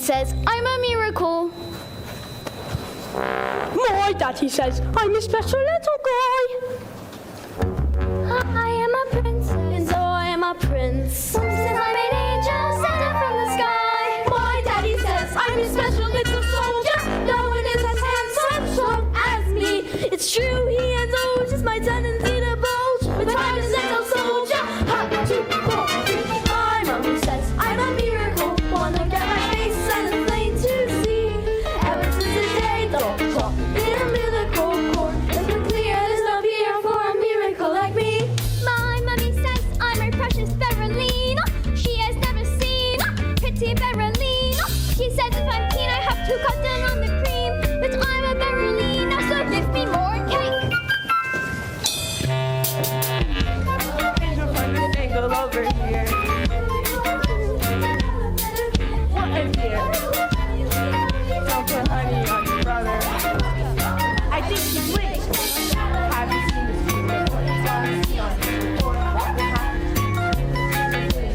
says I'm a miracle. My daddy says I'm a special little guy. I am a princess, and so I am a prince. Mom says I'm an angel sent down from the sky. My daddy says I'm a special little soldier. No one is as handsome, strong as me. It's true, he has always just my tendency to bulge. But I'm a little soldier. 1, 2, 4, 3. My mom says I'm a miracle. Wanna get my face and it's plain to see. Ever since the day the clock in a umbilical cord, it's been clear there's no fear for a miracle like me. My mummy says I'm her precious Berlina. She has never seen pretty Berlina. She says if I'm keen I have to cut down on the cream. But I'm a Berlina, so give me more cake. Angel from this angle over here. What is here? Don't put honey on your brother. I think he's linked. Have you seen this video? It's on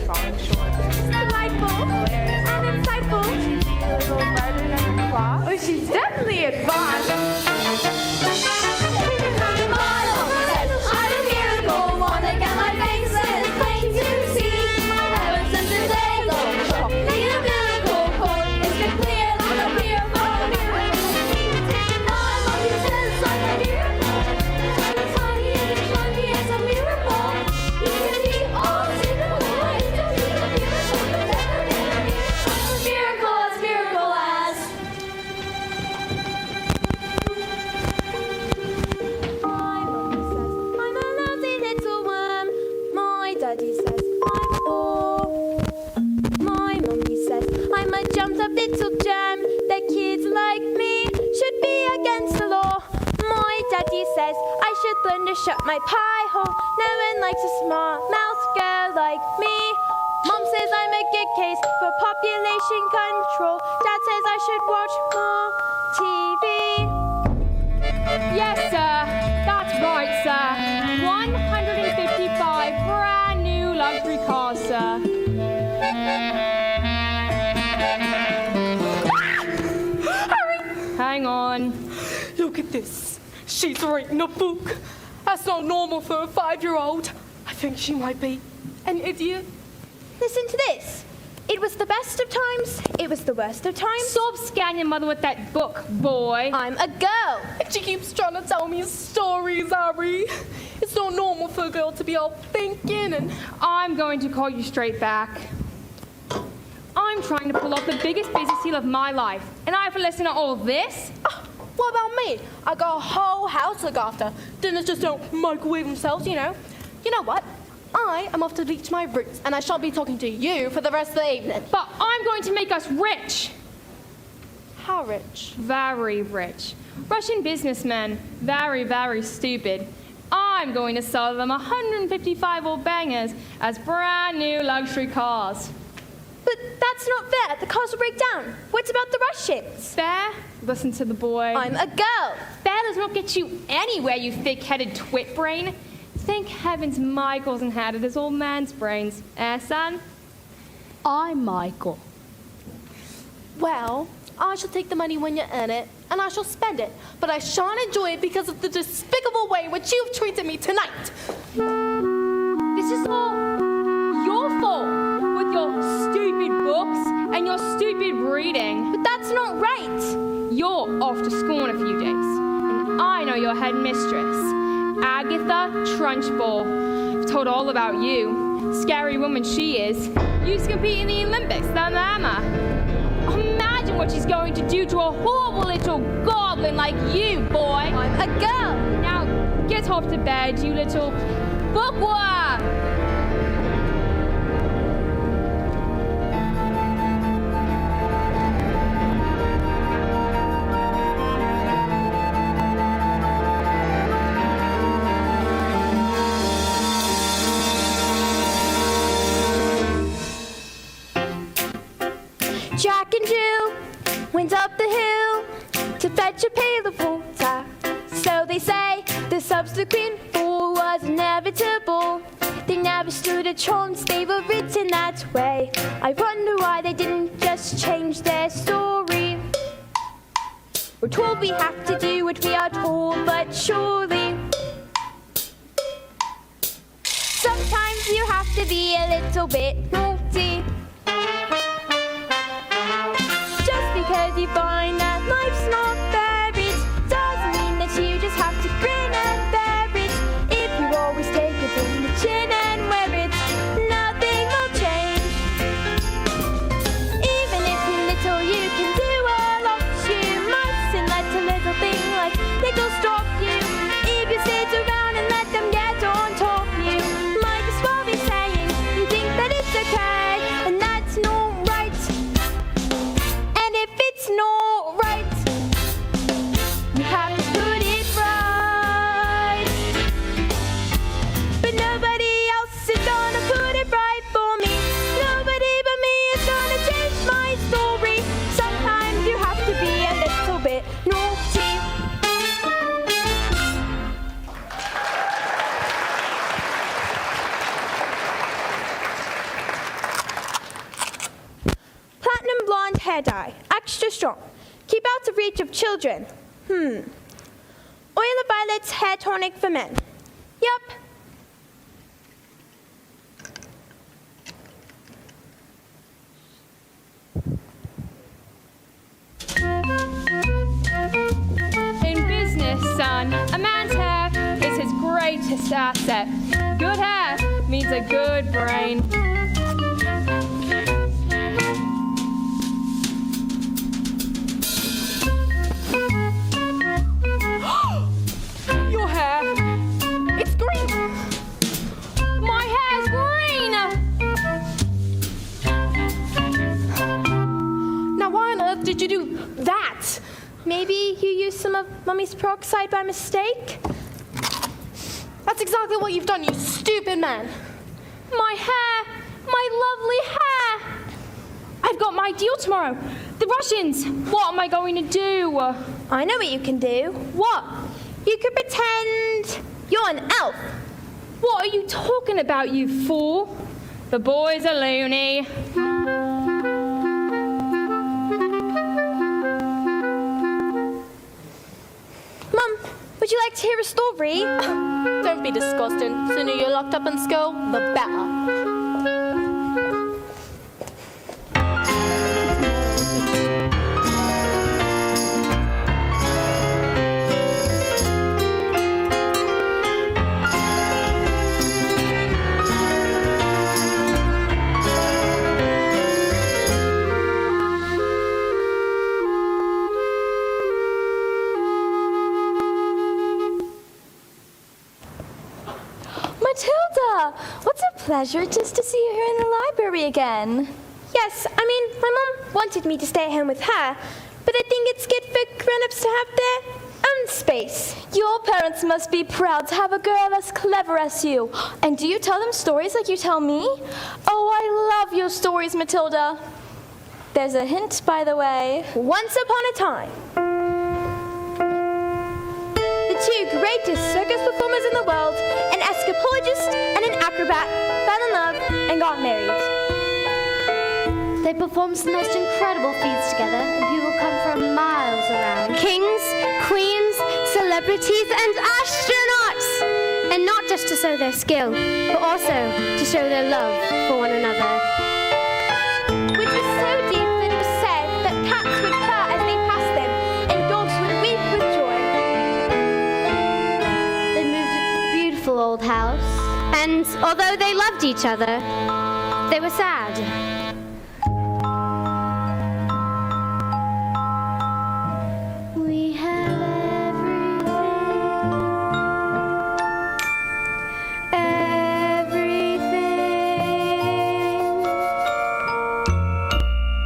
falling short. Delightful and insightful. She's a little brighter than her clock. Oh, she's definitely advanced. Daddy says I'm 4. My mummy says I'm a jumped up little gem. That kids like me should be against the law. My daddy says I should learn to shut my pie hole. No one likes a smart mouth girl like me. Mom says I'm a good case for population control. Dad says I should watch more TV. Yes, sir. That's right, sir. 155 brand new luxury cars, sir. Harry! Hang on. Look at this. She's writing a book. That's not normal for a 5-year-old. I think she might be an idiot. Listen to this. It was the best of times. It was the worst of times. Stop scanning your mother with that book, boy. I'm a girl. And she keeps trying to tell me stories, Harry. It's not normal for a girl to be all thinking and... I'm going to call you straight back. I'm trying to pull off the biggest business deal of my life, and I have to listen to all this? What about me? I got a whole house to look after. Dinners just don't microwave themselves, you know. You know what? I am off to reach my roots, and I shan't be talking to you for the rest of the evening. But I'm going to make us rich. How rich? Very rich. Russian businessmen, very, very stupid. I'm going to sell them 155 old bangers as brand new luxury cars. But that's not fair. The cars will break down. What about the Russians? Fair? Listen to the boy. I'm a girl. Fair does not get you anywhere, you thick-headed twit brain. Thank heavens Michael's inherited this old man's brains. Son? I'm Michael. Well, I shall take the money when you earn it, and I shall spend it. But I shan't enjoy it because of the despicable way which you've treated me tonight. This is all your fault with your stupid books and your stupid reading. But that's not right. You're off to school in a few days, and I know your headmistress, Agatha Trunchbull. I've told all about you. Scary woman she is. Used to compete in the Olympics, the mama. Imagine what she's going to do to a horrible little goblin like you, boy. I'm a girl. Now, get off to bed, you little bookworm. Jack and Jill went up the hill to fetch a pail of water. So they say the subsequent fall was inevitable. They never stood a chance, they were written that way. I wonder why they didn't just change their story. We're told we have to do what we are told, but surely sometimes you have to be a little bit naughty. Just because you find that life's not fair, it doesn't mean that you just have to grin and bear it. If you always take it from the chin and wear it, nothing will change. Even if you're little, you can do a lot. You mustn't let a little thing like little stop you. If you sit around and let them get on top of you, might as well be saying you think that it's okay, and that's not right. And if it's not right, you have to put it right. But nobody else is gonna put it right for me. Nobody but me is gonna change my story. Sometimes you have to be a little bit naughty. Platinum blonde hair dye, extra strong. Keep out of reach of children. Oil of violets hair tonic for men. Yup. In business, son, a man's hair is his greatest asset. Good hair means a good brain. Your hair, it's green. My hair's green. Now, why on earth did you do that? Maybe you used some of Mummy's peroxide by mistake? That's exactly what you've done, you stupid man. My hair, my lovely hair. I've got my deal tomorrow. The Russians. What am I going to do? I know what you can do. What? You could pretend you're an elf. What are you talking about, you fool? The boys are loony. Mum, would you like to hear a story? Don't be disgusting. The sooner you're locked up in school, the better. Matilda, what's a pleasure just to see you here in the library again. Yes, I mean, my mum wanted me to stay at home with her, but I think it's good for grown-ups to have their own space. Your parents must be proud to have a girl as clever as you. And do you tell them stories like you tell me? Oh, I love your stories, Matilda. There's a hint, by the way. Once upon a time, the two greatest circus performers in the world, an escapologist and an acrobat, fell in love and got married. They perform some most incredible feats together, and people come from miles around. Kings, queens, celebrities, and astronauts! And not just to show their skill, but also to show their love for one another. Which was so deep that it was said that cats would purr as they passed them, and dogs would weep with joy. They moved to a beautiful old house. And although they loved each other, they were sad. We have everything,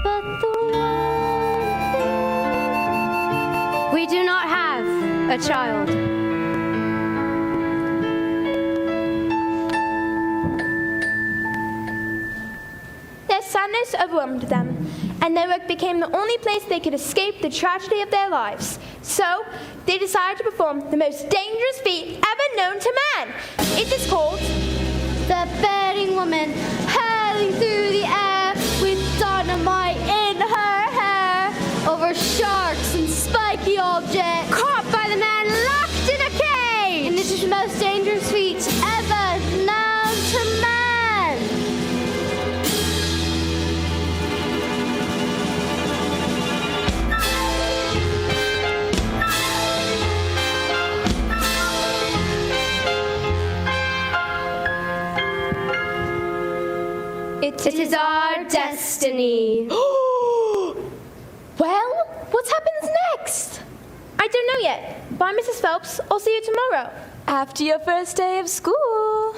but the one thing. We do not have a child. Their sadness overwhelmed them, and their work became the only place they could escape the tragedy of their lives. So, they decided to perform the most dangerous feat ever known to man. It is called The overbearing woman hurling through the air with dynamite in her hair over sharks and spiky objects. Caught by the man locked in a cage. And this is the most dangerous feat ever known to man. It is our destiny. Well, what happens next? I don't know yet. Bye, Mrs. Phelps. I'll see you tomorrow. After your first day of school.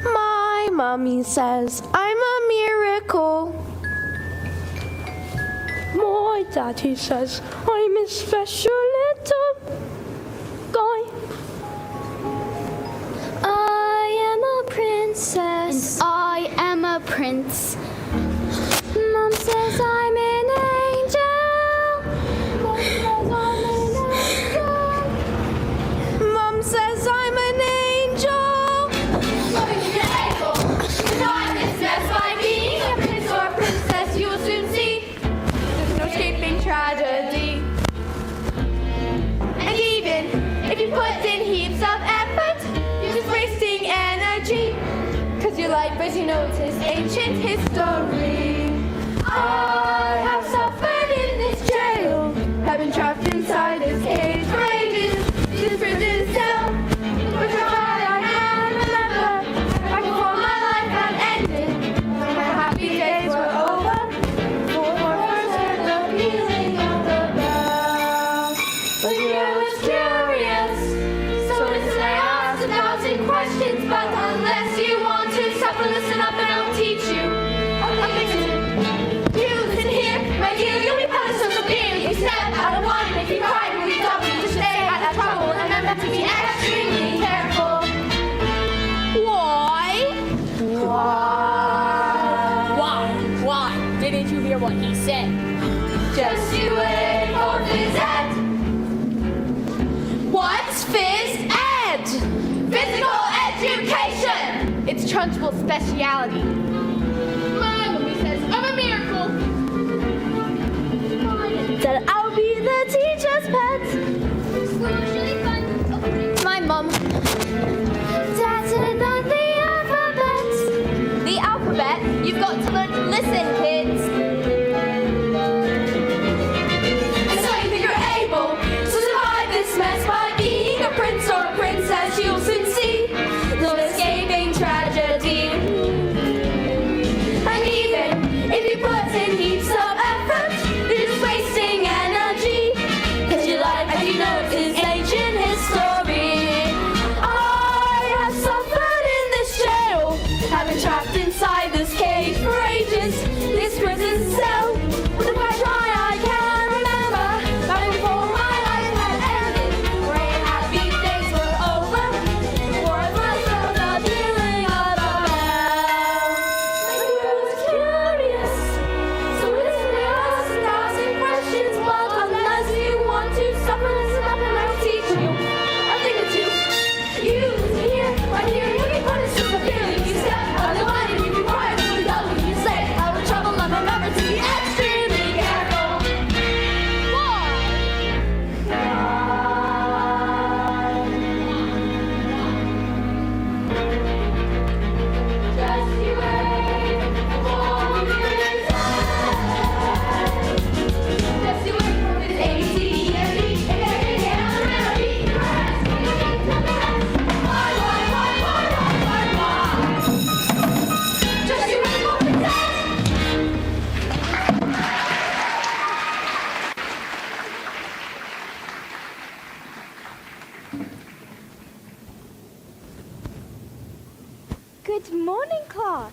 My mommy says I'm a miracle. My daddy says I'm a special little guy. I am a princess. And I am a prince. Mom says I'm an angel. Mom says I'm an angel. Mom says I'm an angel. Tragedy. And even if you put in heaps of effort, you're just wasting energy. Cause your life, as you know, is ancient history. I have suffered in this jail, have been trapped inside this cage for ages. This prison cell, which I can remember, back before my life had ended, when my happy days were over. Questions, but unless you want to suffer, listen up and I'll teach you. I'll fix it. You listen here, my dear, you'll be punished so severely. If you step out of line, if you cry, will you stop me to stay out of trouble? And remember to be extremely careful. Why? Didn't you hear what he said? Just you wait for phys ed. What's phys ed? Physical education. It's Trunchbull's speciality. My mommy says I'm a miracle. That I'll be the teacher's pet. School's really fun. My mom. Dad said about the alphabet. The alphabet? You've got to learn to listen, kids. And so you think you're able to survive this mess by being a prince or a princess. You'll soon see no escaping tragedy. Good morning, class.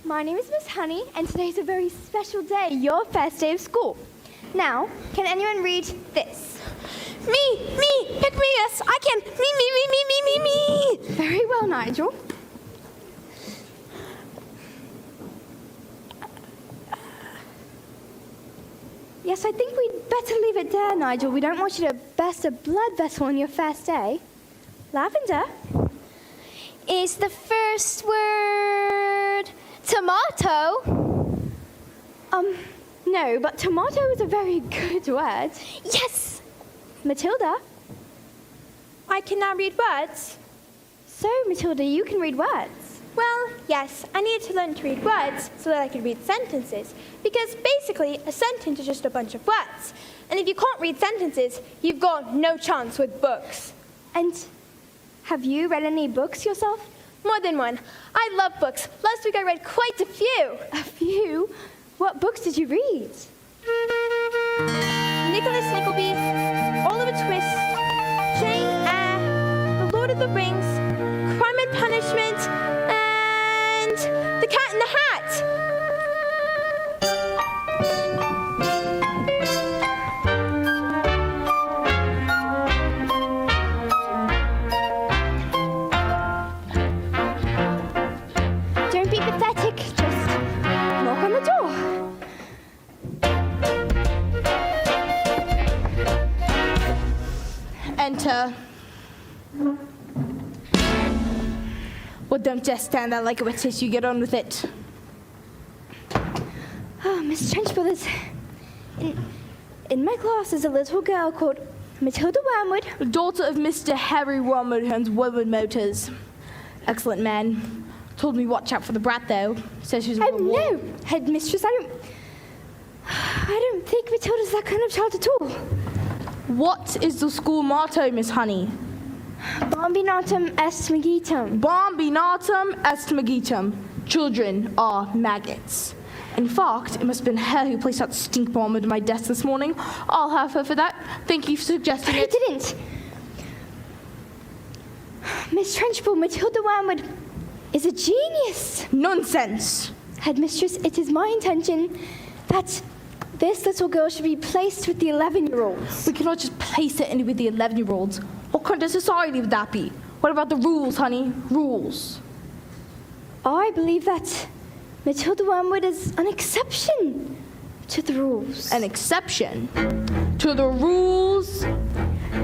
My name is Miss Honey, and today's a very special day, your first day of school. Now, can anyone read this? Me, pick me, yes, I can. Me. Very well, Nigel. Yes, I think we'd better leave it there, Nigel. We don't want you to burst a blood vessel on your first day. Lavender? Is the first word tomato? No, but tomato is a very good word. Yes! Matilda? I cannot read words. So, Matilda, you can read words. Well, yes, I needed to learn to read words so that I could read sentences. Because basically, a sentence is just a bunch of words. And if you can't read sentences, you've got no chance with books. And have you read any books yourself? More than one. I love books. Last week I read quite a few. A few? What books did you read? Nicholas Nickleby, Oliver Twist, Jane Eyre, The Lord of the Rings, Crime and Punishment, and The Cat in the Hat. Don't be pathetic, just knock on the door. Enter. Well, don't just stand there like a wet tissue. Get on with it. Oh, Miss Trenchbull, in my class is a little girl called Matilda Wormwood. Daughter of Mr. Harry Wormwood owns Wormwood Motors. Excellent man. Told me watch out for the brat, though. Says she's a Oh, no, headmistress, I don't think Matilda's that kind of child at all. What is the school motto, Miss Honey? Bambinatum est magitum. Bambinatum est magitum. Children are maggots. In fact, it must have been her who placed that stink bomb under my desk this morning. I'll have her for that. Thank you for suggesting I it. didn't. Miss Trenchbull, Matilda Wormwood is a genius. Nonsense. Headmistress, it is my intention that this little girl should be placed with the 11-year-olds. We cannot just place it in with the 11-year-olds. What kind of society would that be? What about the rules, honey? Rules. I believe that Matilda Wormwood is an exception to the rules. An exception to the rules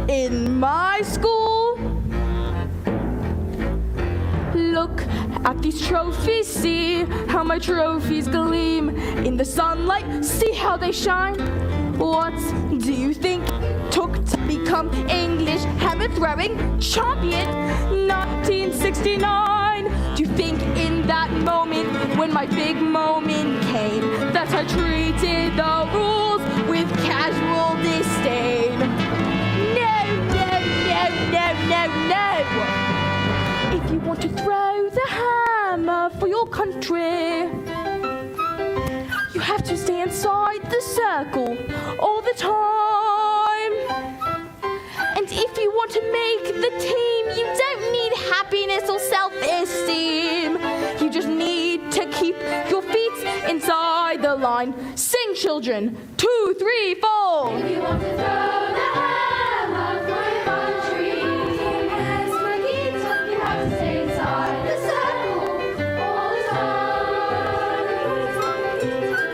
in my school. Look at these trophies, see how my trophies gleam in the sunlight, see how they shine. What do you think took to become English hammer throwing champion 1969? Do you think in that moment when my big moment came that I treated the rules with casual disdain? No. If you want to throw the hammer for your country, you have to stay inside the circle all the time. And if you want to make the team, you don't need happiness or self-esteem. You just need to keep your feet inside the line. Sing, children. 2, 3, 4. If you want to throw the hammer for your country, you have to stay inside the circle all the time.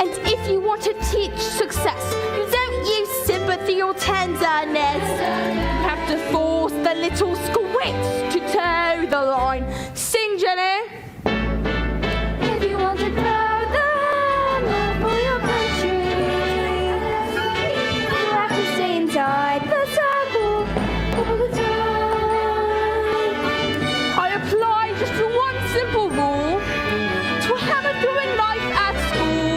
And if you want to teach success, you don't use sympathy or tenderness. You have to force the little squits to toe the line. Sing, Jenny. If you want to throw the hammer for your country, you have to stay inside the circle all the time. I apply just one simple rule to a hammer throwing life at school.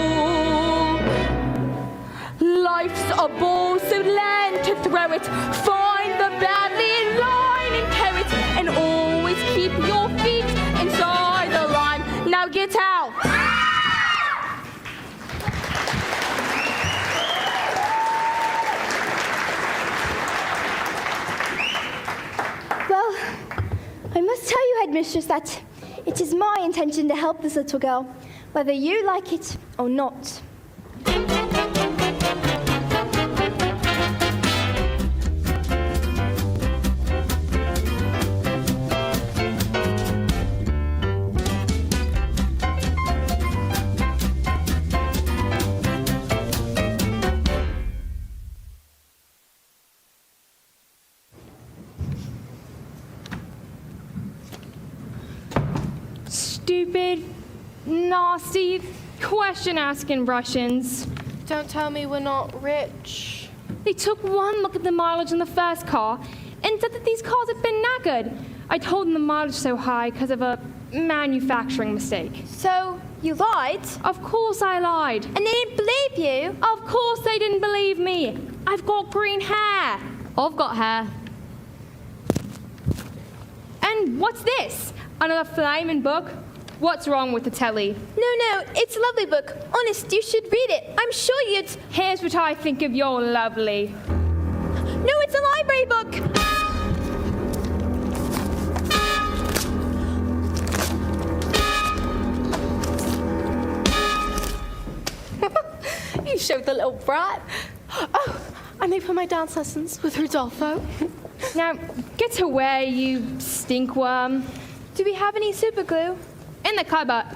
Life's a ball, so learn to throw it. Find the badly in line and tow it, and always keep your feet inside the line. Now get out. Well, I must tell you, Headmistress, that it is my intention to help this little girl, whether you like it or not. Stupid, nasty, question-asking Russians. Don't tell me we're not rich. They took one look at the mileage on the first car and said that these cars have been knackered. I told them the mileage was so high because of a manufacturing mistake. So, you lied? Of course I lied. And they didn't believe you? Of course they didn't believe me. I've got green hair. I've got hair. And what's this? Another flaming book? What's wrong with the telly? No, it's a lovely book. Honest, you should read it. I'm sure you'd... Here's what I think of your lovely. No, it's a library book. You showed the little brat. Oh, I made for my dance lessons with Rodolfo. Now, get away, you stinkworm. Do we have any super glue? In the cupboard.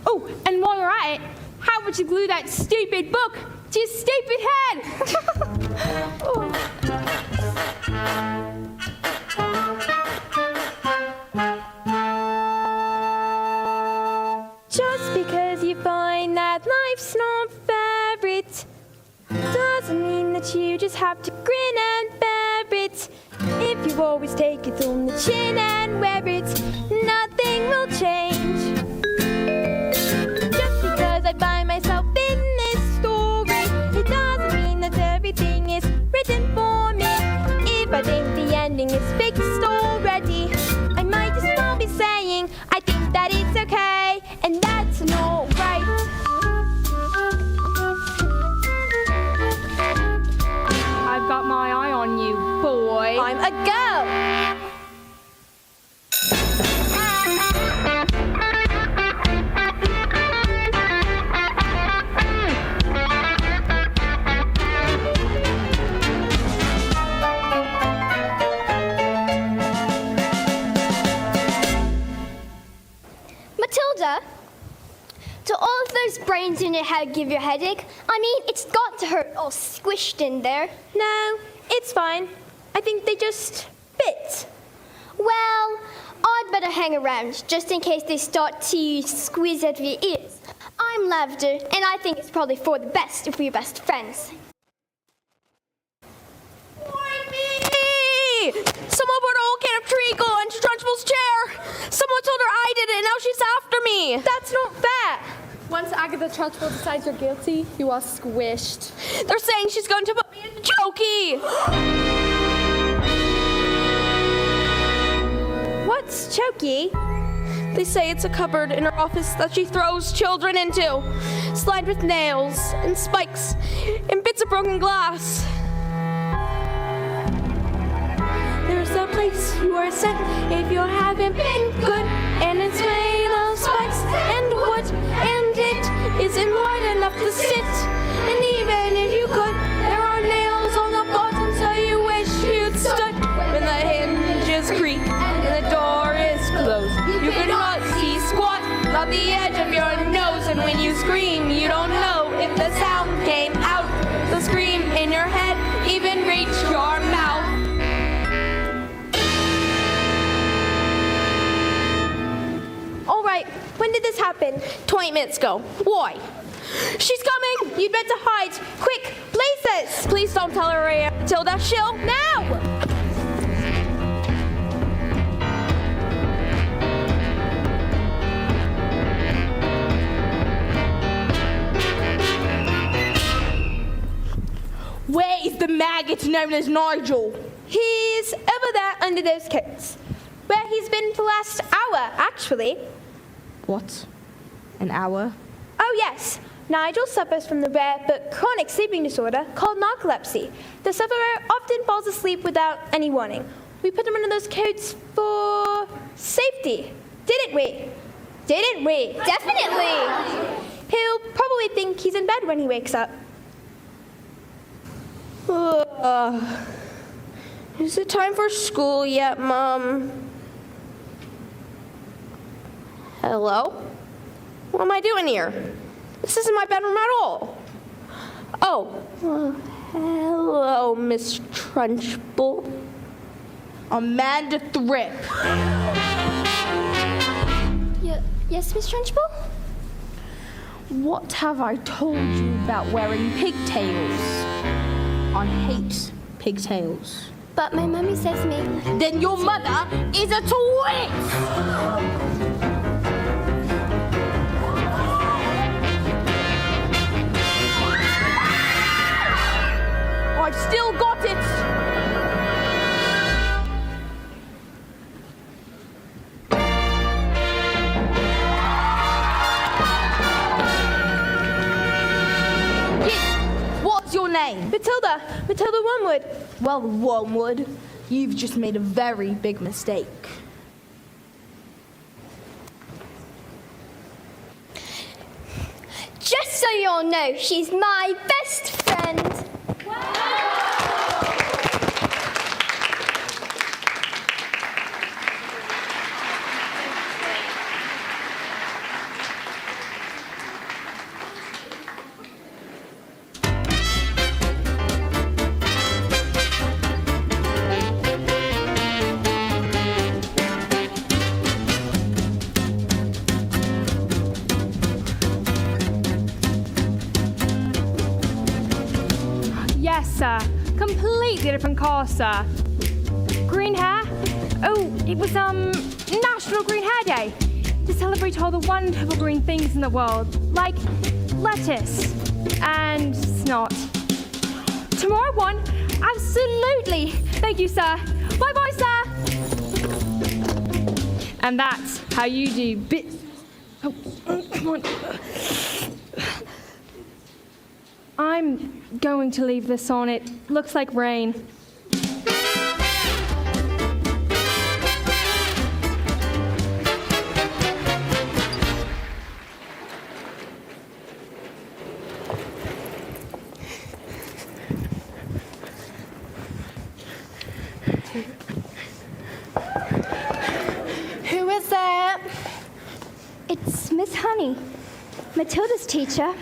Oh, and while you're at it, how would you glue that stupid book to your stupid head? Just because you find that life's not fair, it doesn't mean that you just have to grin and bear it. If you always take it on the chin and wear it, nothing will change. Just because I find myself in this story, it doesn't mean that everything is written for me. If I think the ending is fixed already, I might as well be saying I think that it's okay, and that's not right. I've got my eye on you, boy. I'm a girl. Matilda, do all of those brains in your head give you a headache? I mean, it's got to hurt all squished in there. No, it's fine. I think they just bit. Well, I'd better hang around just in case they start to squeeze out of your ears. I'm Lavender, and I think it's probably for the best if we're best friends. Someone put a whole can of treacle into Trunchbull's chair. Someone told her I did it, and now she's after me. That's not fair. Once Agatha Trunchbull decides you're guilty, you are squished. They're saying she's going to put me into chokey. What's chokey? They say it's a cupboard in her office that she throws children into, lined with nails and spikes and bits of broken glass. There's a place you are sent if you haven't been good, and it's made of spikes and wood, and it isn't wide enough to sit. And even if you could, there are nails on the bottom, so you wish you'd stood. When the hinges creak and the door is closed, you could not see squat, not the edge of your nose. And when you scream, you don't know if the sound came out. The scream in your head even reached your mouth. All right, when did this happen? 20 minutes ago. Why? She's coming! You'd better hide. Quick, places! Please don't tell her I am Matilda. She'll Now! Where is the maggot known as Nigel? He's over there under those coats. Where he's been for the last hour, actually. What? An hour? Oh, yes. Nigel suffers from the rare but chronic sleeping disorder called narcolepsy. The sufferer often falls asleep without any warning. We put him under those coats for safety, didn't we? Didn't we? Definitely. He'll probably think he's in bed when he wakes up. Is it time for school yet, Mom? Hello? What am I doing here? This isn't my bedroom at all. Oh, hello, Miss Trunchbull. Amanda Thripp. Yes, Miss Trunchbull? What have I told you about wearing pigtails? I hate pigtails. But my mummy says me. Then your mother is a twit! I've still got it! What's your name? Matilda Wormwood. Well, Wormwood, you've just made a very big mistake. Just so you all know, she's my best friend. Yes, sir. Completely different cause, sir. Green hair? Oh, it was, National Green Hair Day. To celebrate all the wonderful green things in the world, like lettuce and snot. Tomorrow one? Absolutely. Thank you, sir. Bye-bye, sir. And that's how you do Oh, come on. I'm going to leave this on. It looks like rain. Who is it? It's Miss Honey, Matilda's teacher.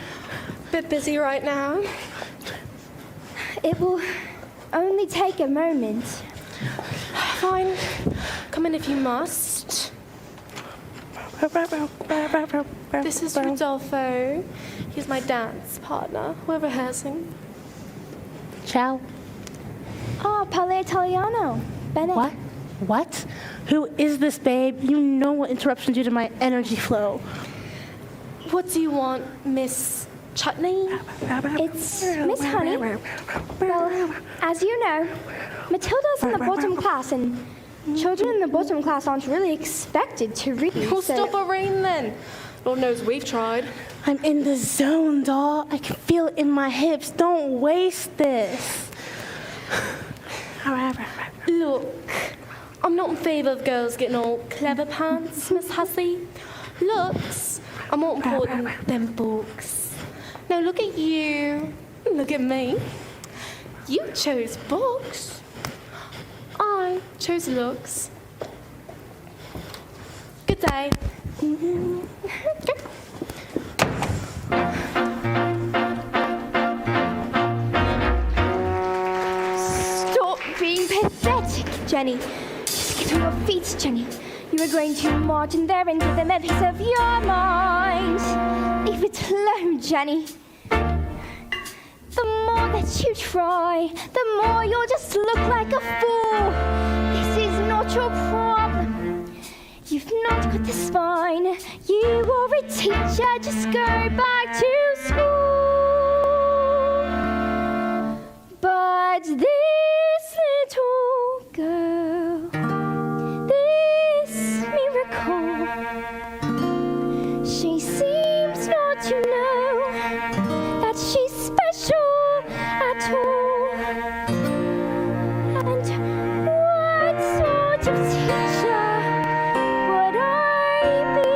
Bit busy right now. It will only take a moment. Fine. Come in if you must. This is Rodolfo. He's my dance partner. We're rehearsing. Ciao. Ah, Parle Italiano. Bene. What? What? Who is this, babe? You know what interruptions do to my energy flow. What do you want, Miss Chutney? It's Miss Honey. Well, as you know, Matilda's in the bottom class, and children in the bottom class aren't really expected to read. We'll so- stop a rain then. Lord knows we've tried. I'm in the zone, doll. I can feel it in my hips. Don't waste this. Look, I'm not in favour of girls getting all clever pants, Miss Hussey. Looks are more important than books. Now look at you. Look at me. You chose books. I chose looks. Good day. Stop being pathetic, Jenny. Just get on your feet, Jenny. You are going to march in there into the memories of your mind. Leave it alone, Jenny. The more that you try, the more you'll just look like a fool. This is not your problem. You've not got the spine. You are a teacher. Just go back to school. But this little girl, this miracle, she seems not to know that she's special at all. And what sort of teacher would I be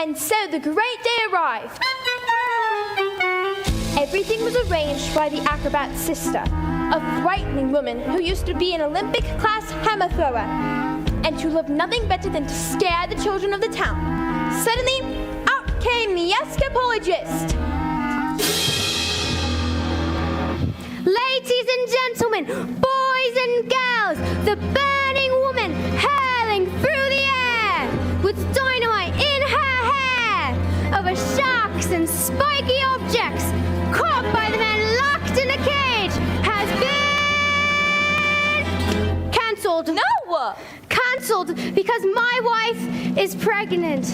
And so the great day arrived. Everything was arranged by the acrobat's sister, a frightening woman who used to be an Olympic-class hammer thrower, and who loved nothing better than to scare the children of the town. Suddenly, out came the escapologist. Ladies and gentlemen, boys and girls, the burning woman hurling through the air with dynamite in her hair over sharks and spiky objects, caught by the men locked in a cage, has been cancelled. No! Cancelled because my wife is pregnant.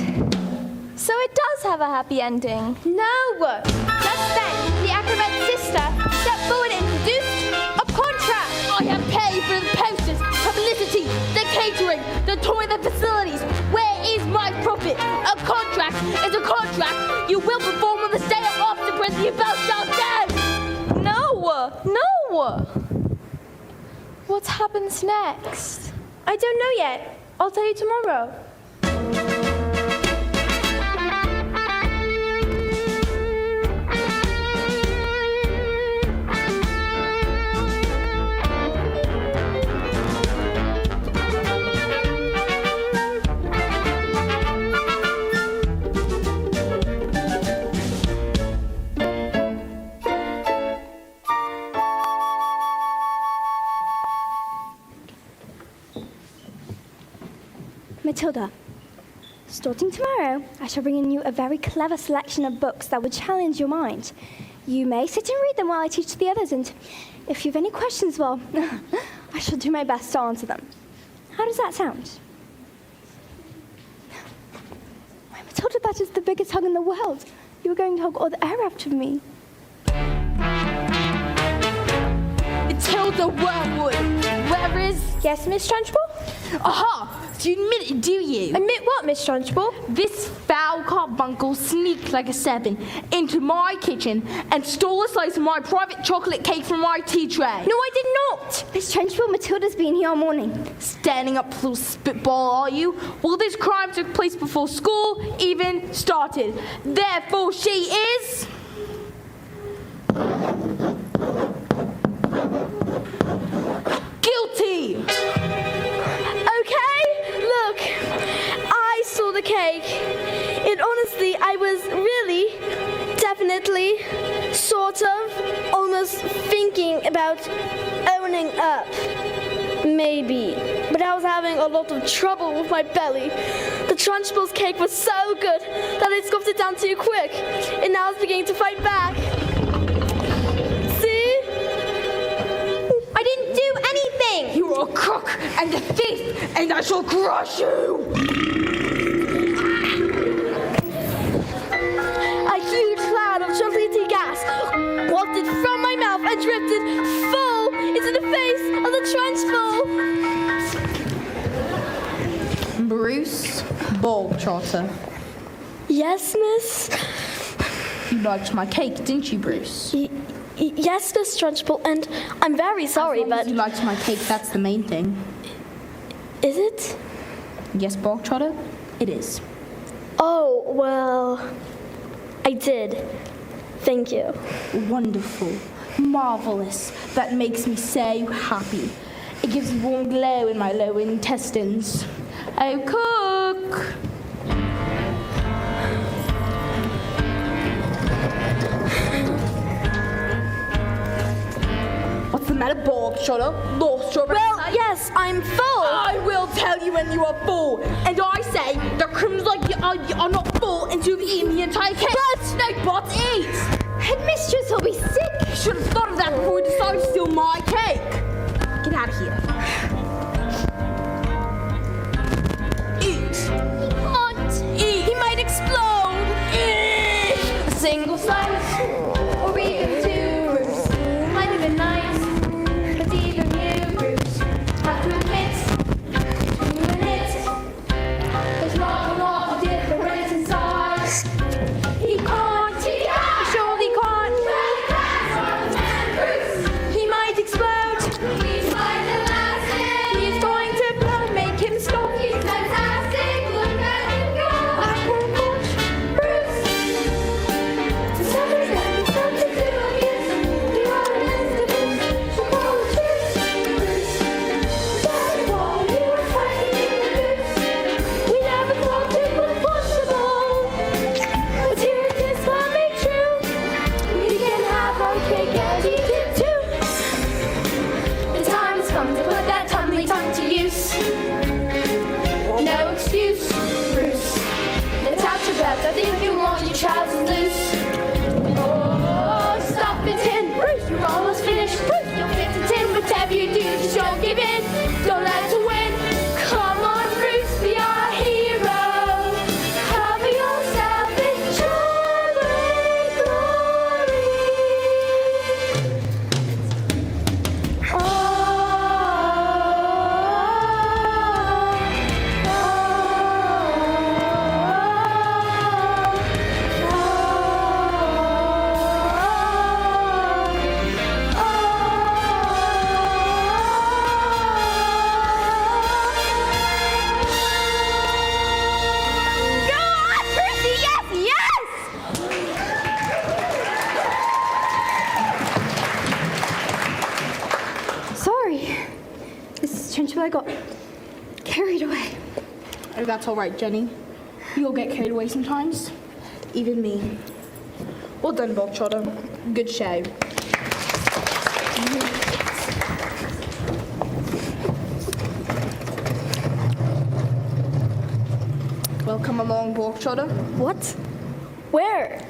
So it does have a happy ending. No! Just then, the acrobat's sister stepped forward and introduced a contract. I have paid for the posters, publicity, the catering, the toilet facilities. Where is my profit? A contract is a contract. You will perform on the day after President Bell shall dead. No! What happens next? I don't know yet. I'll tell you tomorrow. Matilda, starting tomorrow, I shall bring in you a very clever selection of books that will challenge your mind. You may sit and read them while I teach the others, and if you have any questions, well, I shall do my best to answer them. How does that sound? Why, Matilda, that is the biggest hug in the world. You were going to hug all the air out of me. Matilda Wormwood, where is... Yes, Miss Trunchbull? Aha! So you admit it, do you? Admit what, Miss Trunchbull? This foul carbuncle sneaked like a serpent into my kitchen and stole a slice of my private chocolate cake from my tea tray. No, I did not. Miss Trunchbull, Matilda's been here all morning. Standing up, little spitball, are you? Well, this crime took place before school even started. Therefore, she is... guilty! Okay, look, I saw the cake, and honestly, I was really, definitely, sort of, almost thinking about owning up. Maybe. But I was having a lot of trouble with my belly. The Trunchbull's cake was so good that I scoffed it down too quick, and now it's beginning to fight back. See? I didn't do anything. You're a crook and a thief, and I shall crush you! A huge cloud of chocolatey gas wafted from my mouth and drifted full into the face of the Trunchbull. Bruce Bogtrotter. Yes, miss? You liked my cake, didn't you, Bruce? Yes, Miss Trunchbull, and I'm very sorry, As long as but... you liked my cake, that's the main thing. Is it? Yes, Bogtrotter, it is. Oh, well... I did. Thank you. Wonderful. Marvelous. That makes me so happy. It gives a warm glow in my lower intestines. Oh, cook! What's the matter, Bogtrotter? Lost strawberry Well, pie? yes, I'm full. I will tell you when you are full. And I say that criminals like you are not full until you've eaten the entire cake. But no, but eat! Headmistress will be sick. You should have thought of that before you decided to steal my cake. Get out of here. Eat. Eat. He might explode. Eat. A single slice, or even two, Bruce. Might have been nice, but even you, Bruce, have to admit, there's not a lot of difference in size. He can't, he surely can't. He might explode. He's going to blow, make him stop. He's fantastic, look at him go. I won't watch. I got carried away. Oh, that's all right, Jenny. You'll get carried away sometimes. Even me. Well done, Bog Trotter. Good show. Well, come along, Bog Trotter. What? Where?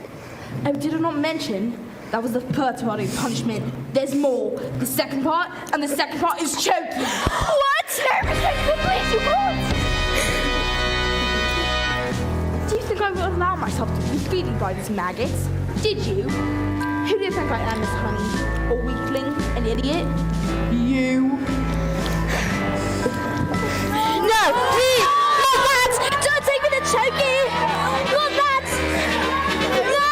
I did not mention that was the first part of punishment. There's more. The second part, and the second part is choking. What? Please, you won't! Do you think I would allow myself to be feeding by these maggots? Did you? Who do you think I am, Miss Honey? A weakling? An idiot? You? No! Please! Not that! Don't take me to choking! Not that! No!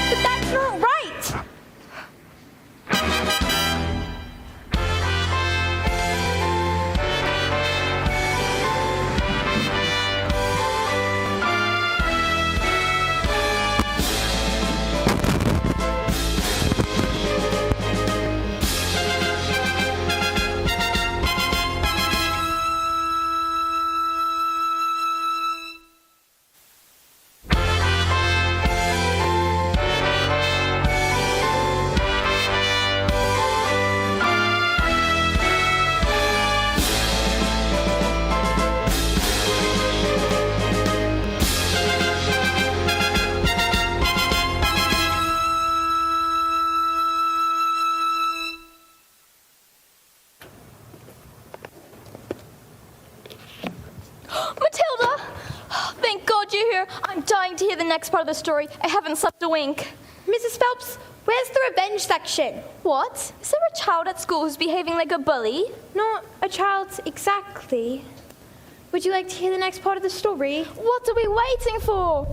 But that's not right! Matilda! Thank God you're here. I'm dying to hear the next part of the story. I haven't slept a wink. Mrs. Phelps, where's the revenge section? What? Is there a child at school who's behaving like a bully? Not a child exactly. Would you like to hear the next part of the story? What are we waiting for?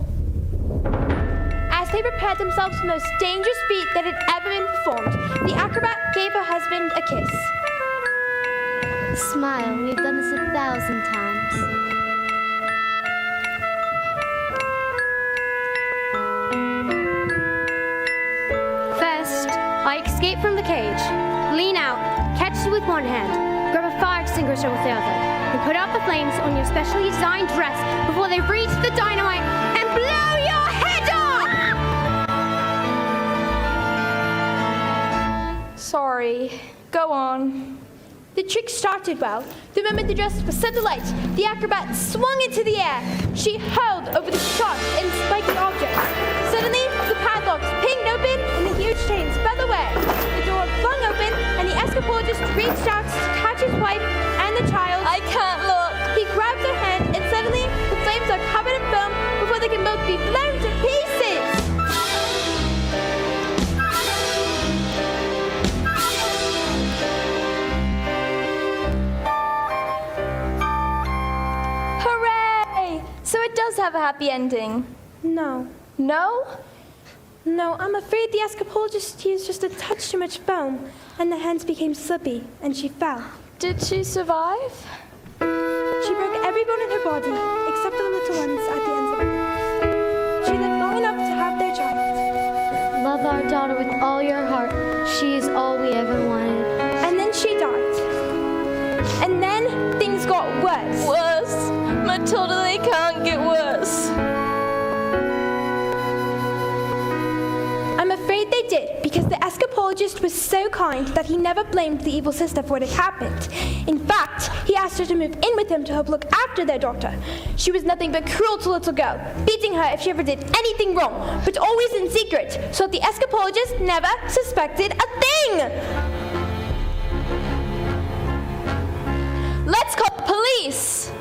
As they prepared themselves for the most dangerous feat that had ever been performed, the acrobat gave her husband a kiss. Smile, we've done this 1,000 times. First, I escape from the cage, lean out, catch you with one hand, grab a fire extinguisher with the other, and put out the flames on your specially designed dress before they reach the dynamite and blow your head off! Sorry. Go on. The trick started well. The moment the dress was set alight, the acrobat swung into the air. She hurled over the sharp and spiky objects. Suddenly, the padlocks pinged open and the huge chains fell away. The door flung open and the escapologist reached out to catch his wife and the child. I can't look. He grabbed her hand and suddenly the flames are covered in foam before they can both be blown to pieces. So it does have a happy ending? No. No? No, I'm afraid the escapologist used just a touch too much foam, and the hands became slippy, and she fell. Did she survive? She broke every bone in her body, except for the little ones at the ends of her lips. She lived long enough to have their child. Love our daughter with all your heart. She is all we ever wanted. And then she died. And then things got worse. Worse? Matilda, they can't get worse. I'm afraid they did, because the escapologist was so kind that he never blamed the evil sister for what had happened. In fact, he asked her to move in with him to help look after their daughter. She was nothing but cruel to little girl, beating her if she ever did anything wrong, but always in secret, so that the escapologist never suspected a thing. Let's call the police.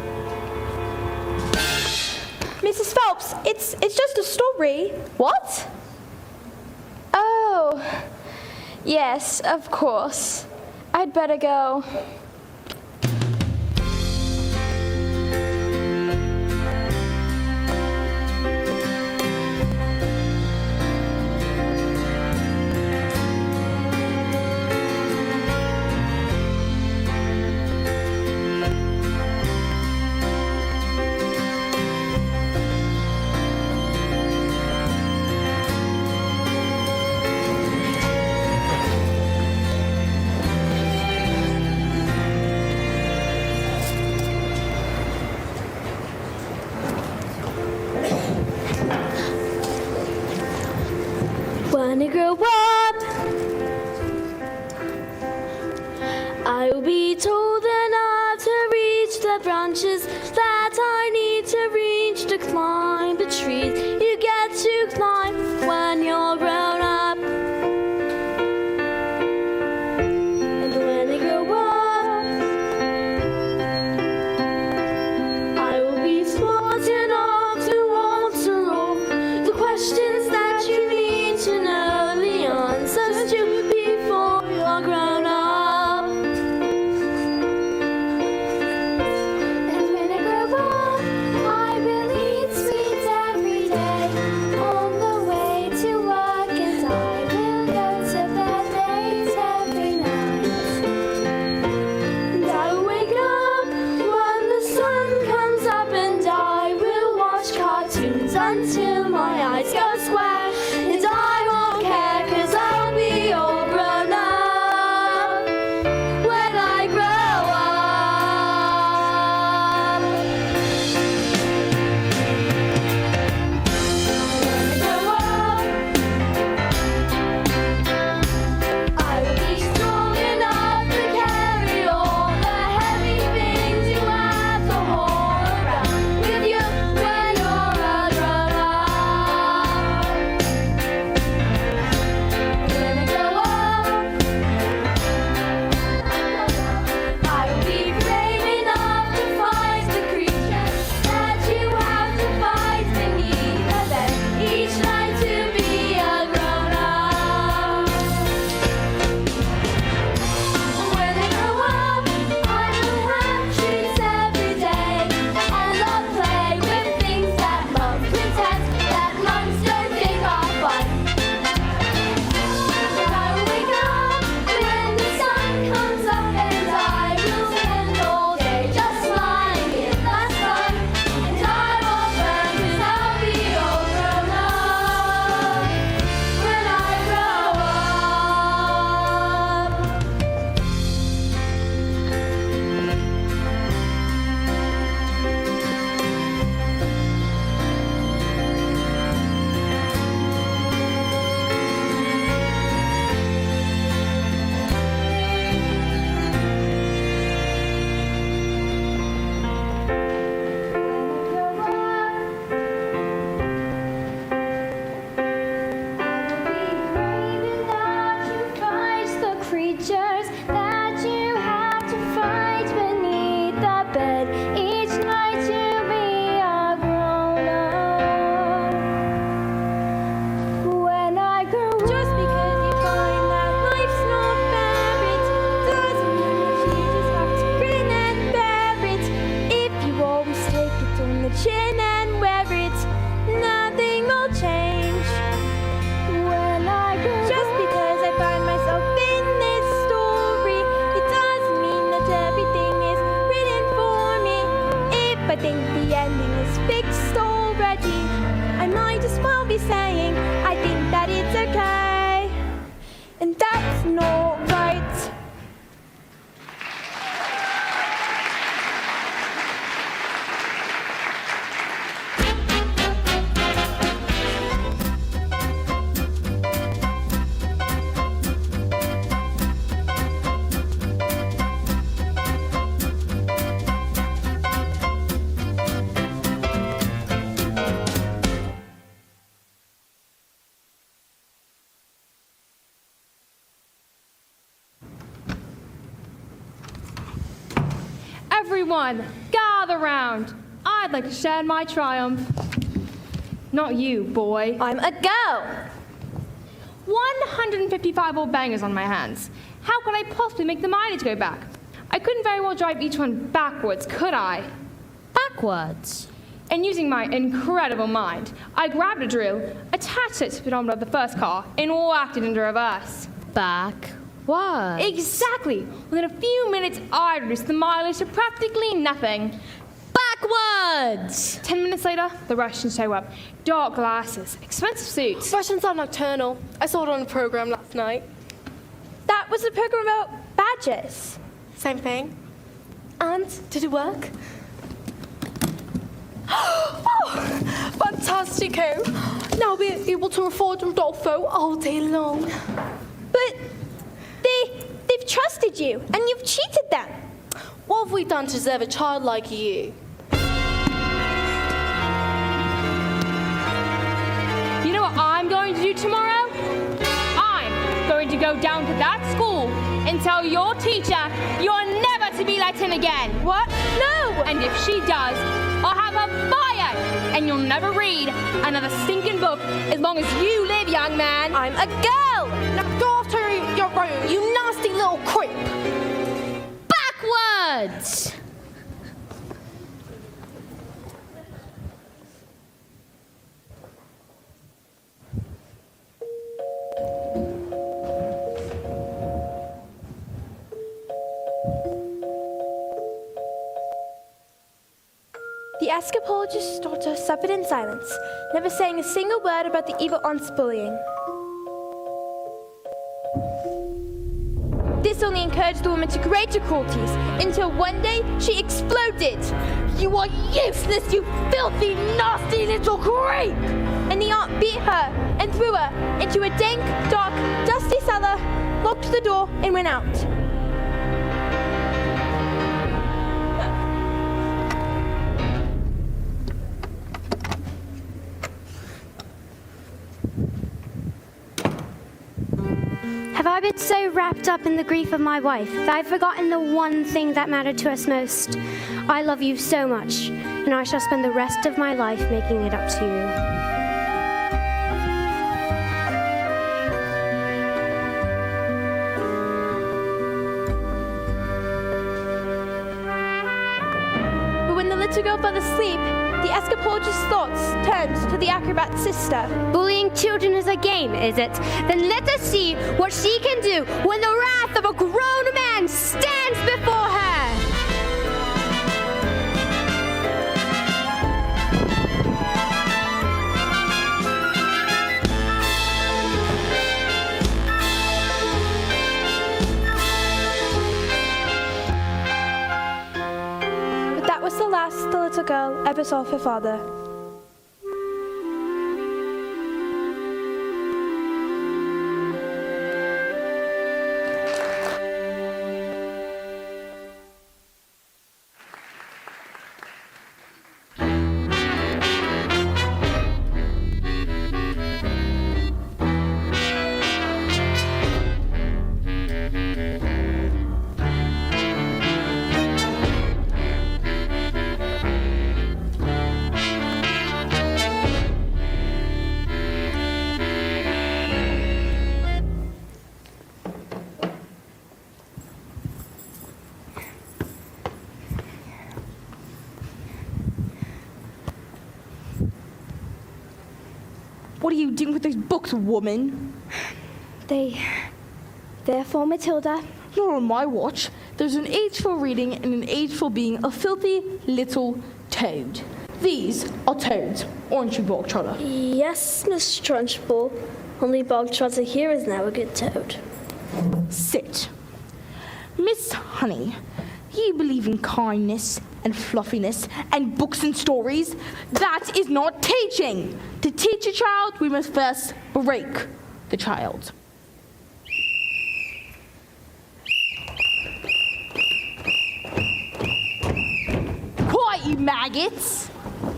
Mrs. Phelps, it's just a story. What? Oh, yes, of course. I'd better go. branches that I need to reach to climb the trees you get to climb when you're grown up. And when I grow up, I will be smart enough to answer all the questions that you need to know the answers to before you're grown up. And when I grow up, I will eat sweets every day on the way to work, and I will go to bed late every night. And I will wake up when the sun comes up, and I will watch cartoons until my eyes go square. And I won't care, 'cause I'll be all grown up when I grow up. I will be strong enough to carry all the heavy things you have to haul around with you when you're a grown up. When I grow up, I will be brave enough to fight the creatures that you have to fight beneath the bed each night to be a grown up. When I grow up, I will have treats every day, and I'll play with things that mums pretend that mums don't think are fun. And I will wake up when the sun comes up, and I will spend all day just lying in the sun. And I won't burn, 'cause I'll be all grown up when I grow up. Creatures that you have to fight beneath the bed each night to be a grown up. When I grow up, Just because you find that life's not fair, it doesn't mean that you just have to grin and bear it. If you always take it on the chin and wear it, nothing will change. when I grow Just because I find myself in this story, it doesn't mean that everything is written for me. If I think the ending is fixed already, I might as well be saying I think that it's okay. And that's not right. Everyone, gather round. I'd like to share my triumph. Not you, boy. I'm a girl. 155 old bangers on my hands. How could I possibly make the mileage go back? I couldn't very well drive each one backwards, could I? Backwards. And using my incredible mind, I grabbed a drill, attached it to the speedometer of the first car, and whacked it into reverse. Backwards. Exactly! Within a few minutes, I reduced the mileage to practically nothing. Backwards. 10 minutes later, the Russians show up. Dark glasses, expensive suits. Russians are nocturnal. I saw it on a program last night. That was a program about badges. Same thing. And did it work? Oh, fantastico! Now I'll be able to afford Rodolfo all day long. But they've trusted you, and you've cheated them. What have we done to deserve a child like you? You know what I'm going to do tomorrow? I'm going to go down to that school and tell your teacher you're never to be like him again. What? No! And if she does, I'll have her fired, and you'll never read another stinking book as long as you live, young man. I'm a girl! Now go after your room, you nasty little creep. Backwards! The escapologist's daughter suffered in silence, never saying a single word about the evil aunt's bullying. This only encouraged the woman to greater cruelties, until one day she exploded. "You are useless, you filthy, nasty little creep!" And the aunt beat her and threw her into a dank, dark, dusty cellar, locked the door, and went out. Have I been so wrapped up in the grief of my wife that I've forgotten the one thing that mattered to us most? I love you so much, and I shall spend the rest of my life making it up to you. But when the little girl fell asleep, the escapologist's thoughts turned to the acrobat's sister. Bullying children is a game, is it? Then let us see what she can do when the wrath of a grown man stands before her. But that was the last the little girl ever saw of her father. What are you doing with those books, woman? They're for Matilda. Not on my watch. There's an age for reading and an age for being a filthy little toad. These are toads, aren't you, Bog Trotter? Yes, Miss Trunchbull. Only Bog Trotter here is now a good toad. Sit. Miss Honey, you believe in kindness and fluffiness and books and stories. That is not teaching. To teach a child, we must first break the child. Quiet, you maggots!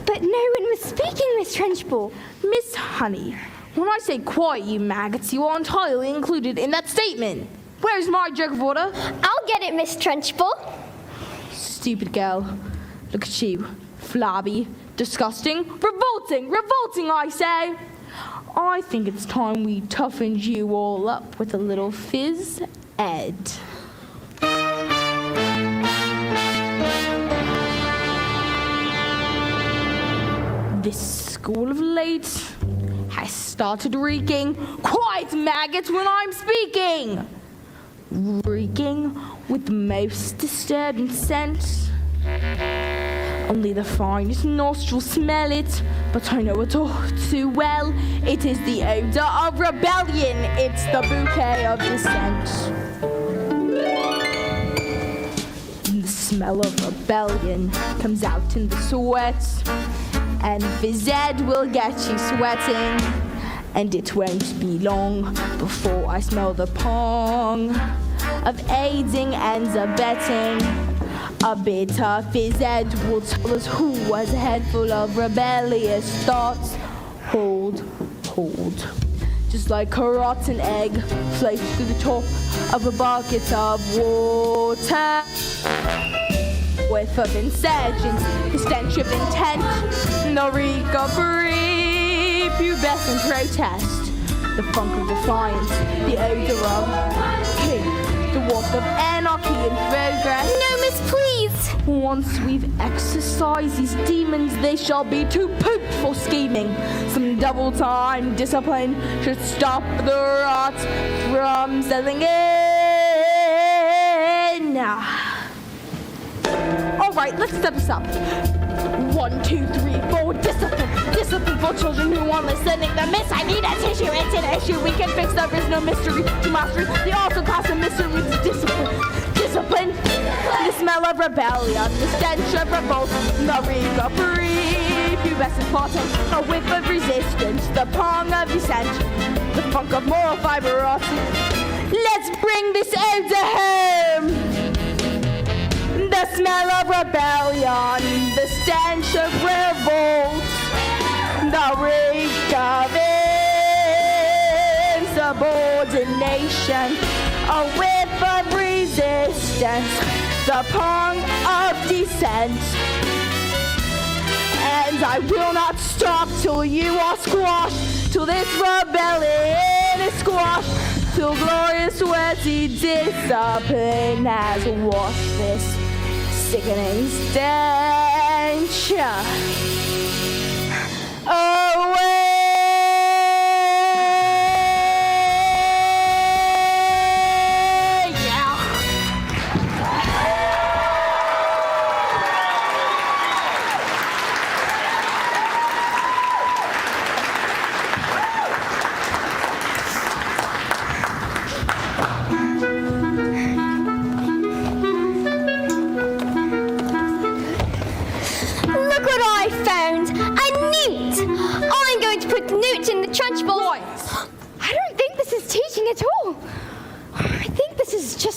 But no one was speaking, Miss Trunchbull. Miss Honey, when I say quiet, you maggots, you are entirely included in that statement. Where's my jug of water? I'll get it, Miss Trunchbull. Stupid girl. Look at you. Flabby, disgusting, revolting, I say. I think it's time we toughened you all up with a little phys ed. This school of late has started reeking. Quiet, maggots, when I'm speaking! Reeking with the most disturbing scent. Only the finest nostrils smell it, but I know it all too well. It is the odor of rebellion. It's the bouquet of dissent. The smell of rebellion comes out in the sweat, and phys ed will get you sweating. And it won't be long before I smell the pong of aiding and abetting. A bit of his head will tell us who has a head full of rebellious thoughts. Hold. Just like a rotten egg floats through the top of a bucket of water. Whiff of insurgence, the stench of intent, the reek of pubescent protest, the funk of defiance, the odor of king, the waft of anarchy and progress. No, miss, please. Once we've exorcised these demons, they shall be too pooped for scheming. Some double-time discipline should stop the rot from settling in. All right, let's step this up. 1, 2, 3, 4, discipline. Discipline for children who aren't listening. The miss, I need a tissue. It's an issue. We can fix. There is no mystery to mastery. The also class of mystery is discipline. Discipline. The smell of rebellion. The stench of revolt. The reek of pubescent bottom. A whiff of resistance. The pong of dissent. The funk of moral fiber rot. Let's bring this odor home. The smell of rebellion, the stench of revolt, the reek of insubordination, a whiff of resistance, the pong of dissent. And I will not stop till you are squashed, till this rebellion is squashed, till glorious sweaty discipline has washed this sickening stench away.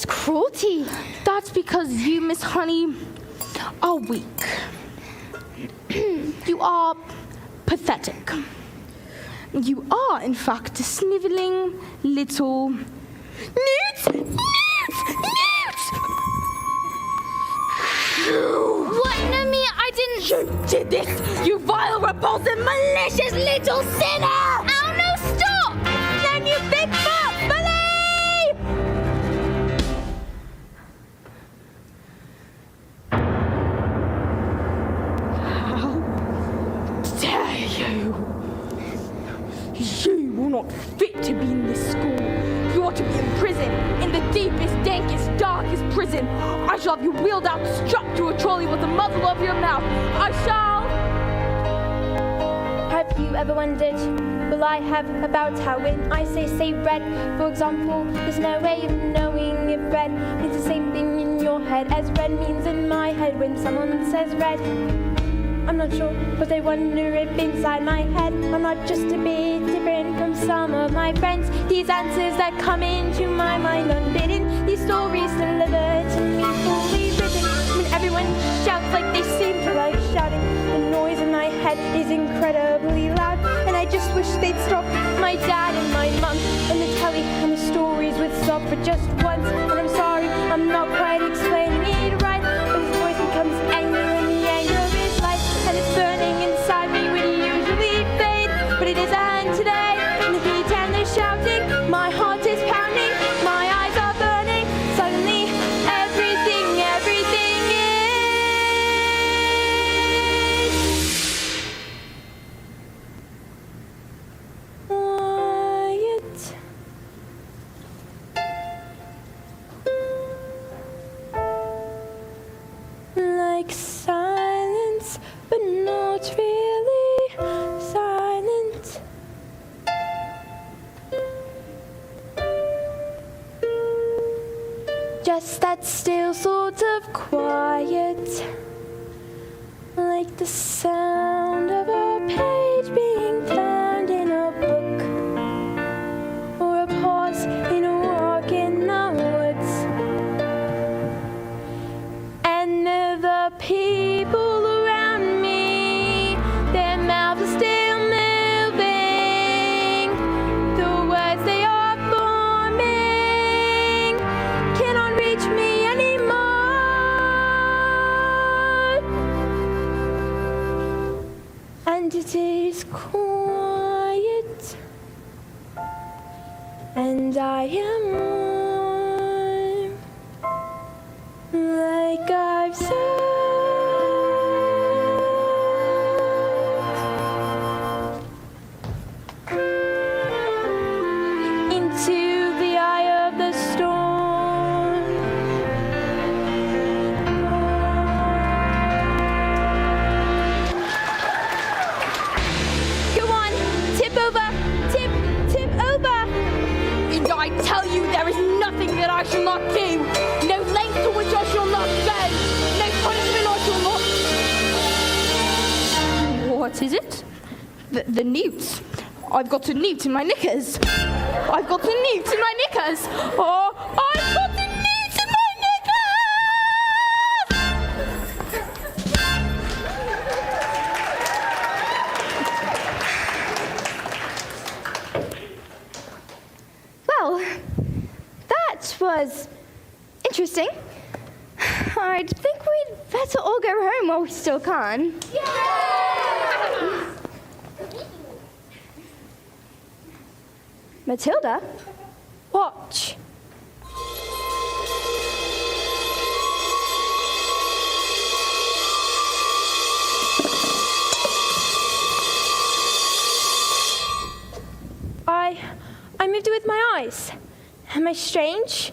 Cruelty. That's because you, Miss Honey, are weak. You are pathetic. You are, in fact, a sniveling little newt. What? No, me, I didn't. You did this, you vile, repulsive, malicious little sinner! Ow, no, stop! Then you big fat bully! You are not fit to be in this school. You ought to be in prison, in the deepest, dankest, darkest prison. I shall have you wheeled out, strapped to a trolley with the muzzle of your mouth. I shall. Have you ever wondered, will I have, about how when I say red, for example, there's no way of knowing if red means the same thing in your head as red means in my head when someone says red? I'm not sure, but I wonder if inside my head I'm not just a bit different from some of my friends. These answers that come into my mind unbidden, these stories delivered to me fully written. When everyone shouts like they seem to like shouting, the noise in my head is incredibly loud, and I just wish they'd stop. My dad and my mum and the telly and the stories would stop for just once. And I'm sorry, I'm not quite explaining it right, but his voice becomes anger and the anger is light, and it's burning inside me when you usually fade, but it isn't today. And the beat and the shouting, my heart is pounding, my eyes are burning. Suddenly, everything is quiet, like silence, but not really silent. Just that still sort of quiet, like the sound of a page being turned in a book, or a pause in a walk in the woods. And the and it is quiet, and I am warm, like I've said. Into the eye of the storm. Go on, tip over, tip over. And I tell you, there is nothing that I shall not do. No length to which I shall not go. No punishment I shall not. What is it? The newts. I've got a newt in my knickers. I've got a newt in my knickers. Oh, I've got a newt in my knickers. Well, that was interesting. I think we'd better all go home while we still can. Matilda? Watch. I moved it with my eyes. Am I strange?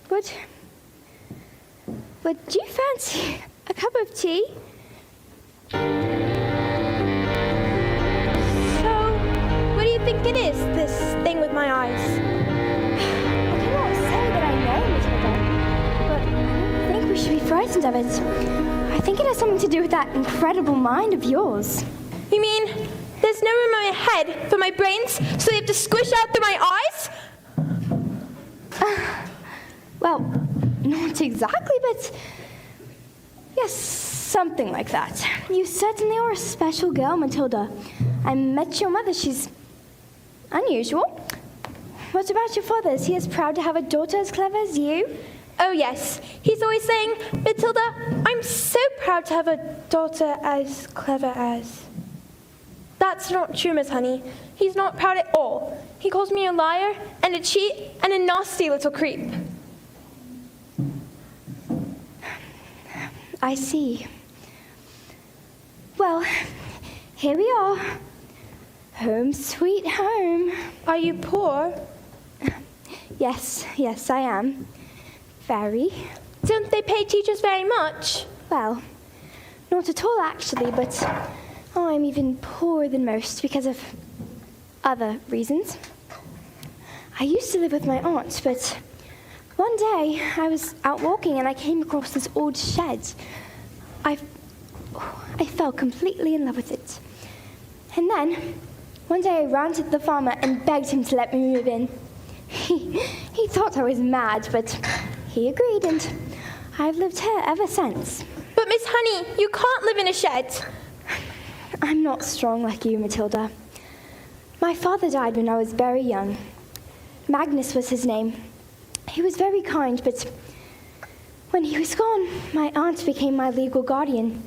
Would you fancy a cup of tea? So, what do you think it is, this thing with my eyes? I cannot say that I know, Matilda, but I don't think we should be frightened of it. I think it has something to do with that incredible mind of yours. You mean there's no room in my head for my brains, so they have to squish out through my eyes? Well, not exactly, but yes, something like that. You certainly are a special girl, Matilda. I met your mother. She's unusual. What about your father? Is he as proud to have a daughter as clever as you? Oh, yes. He's always saying, Matilda, I'm so proud to have a daughter as clever as. That's not true, Miss Honey. He's not proud at all. He calls me a liar and a cheat and a nasty little creep. I see. Well, here we are. Home sweet home. Are you poor? Yes, I am. Very. Don't they pay teachers very much? Well, not at all actually, but I'm even poorer than most because of other reasons. I used to live with my aunt, but one day I was out walking and I came across this old shed. I fell completely in love with it. And then, one day I ran to the farmer and begged him to let me move in. He thought I was mad, but he agreed, and I've lived here ever since. But Miss Honey, you can't live in a shed. I'm not strong like you, Matilda. My father died when I was very young. Magnus was his name. He was very kind, but when he was gone, my aunt became my legal guardian.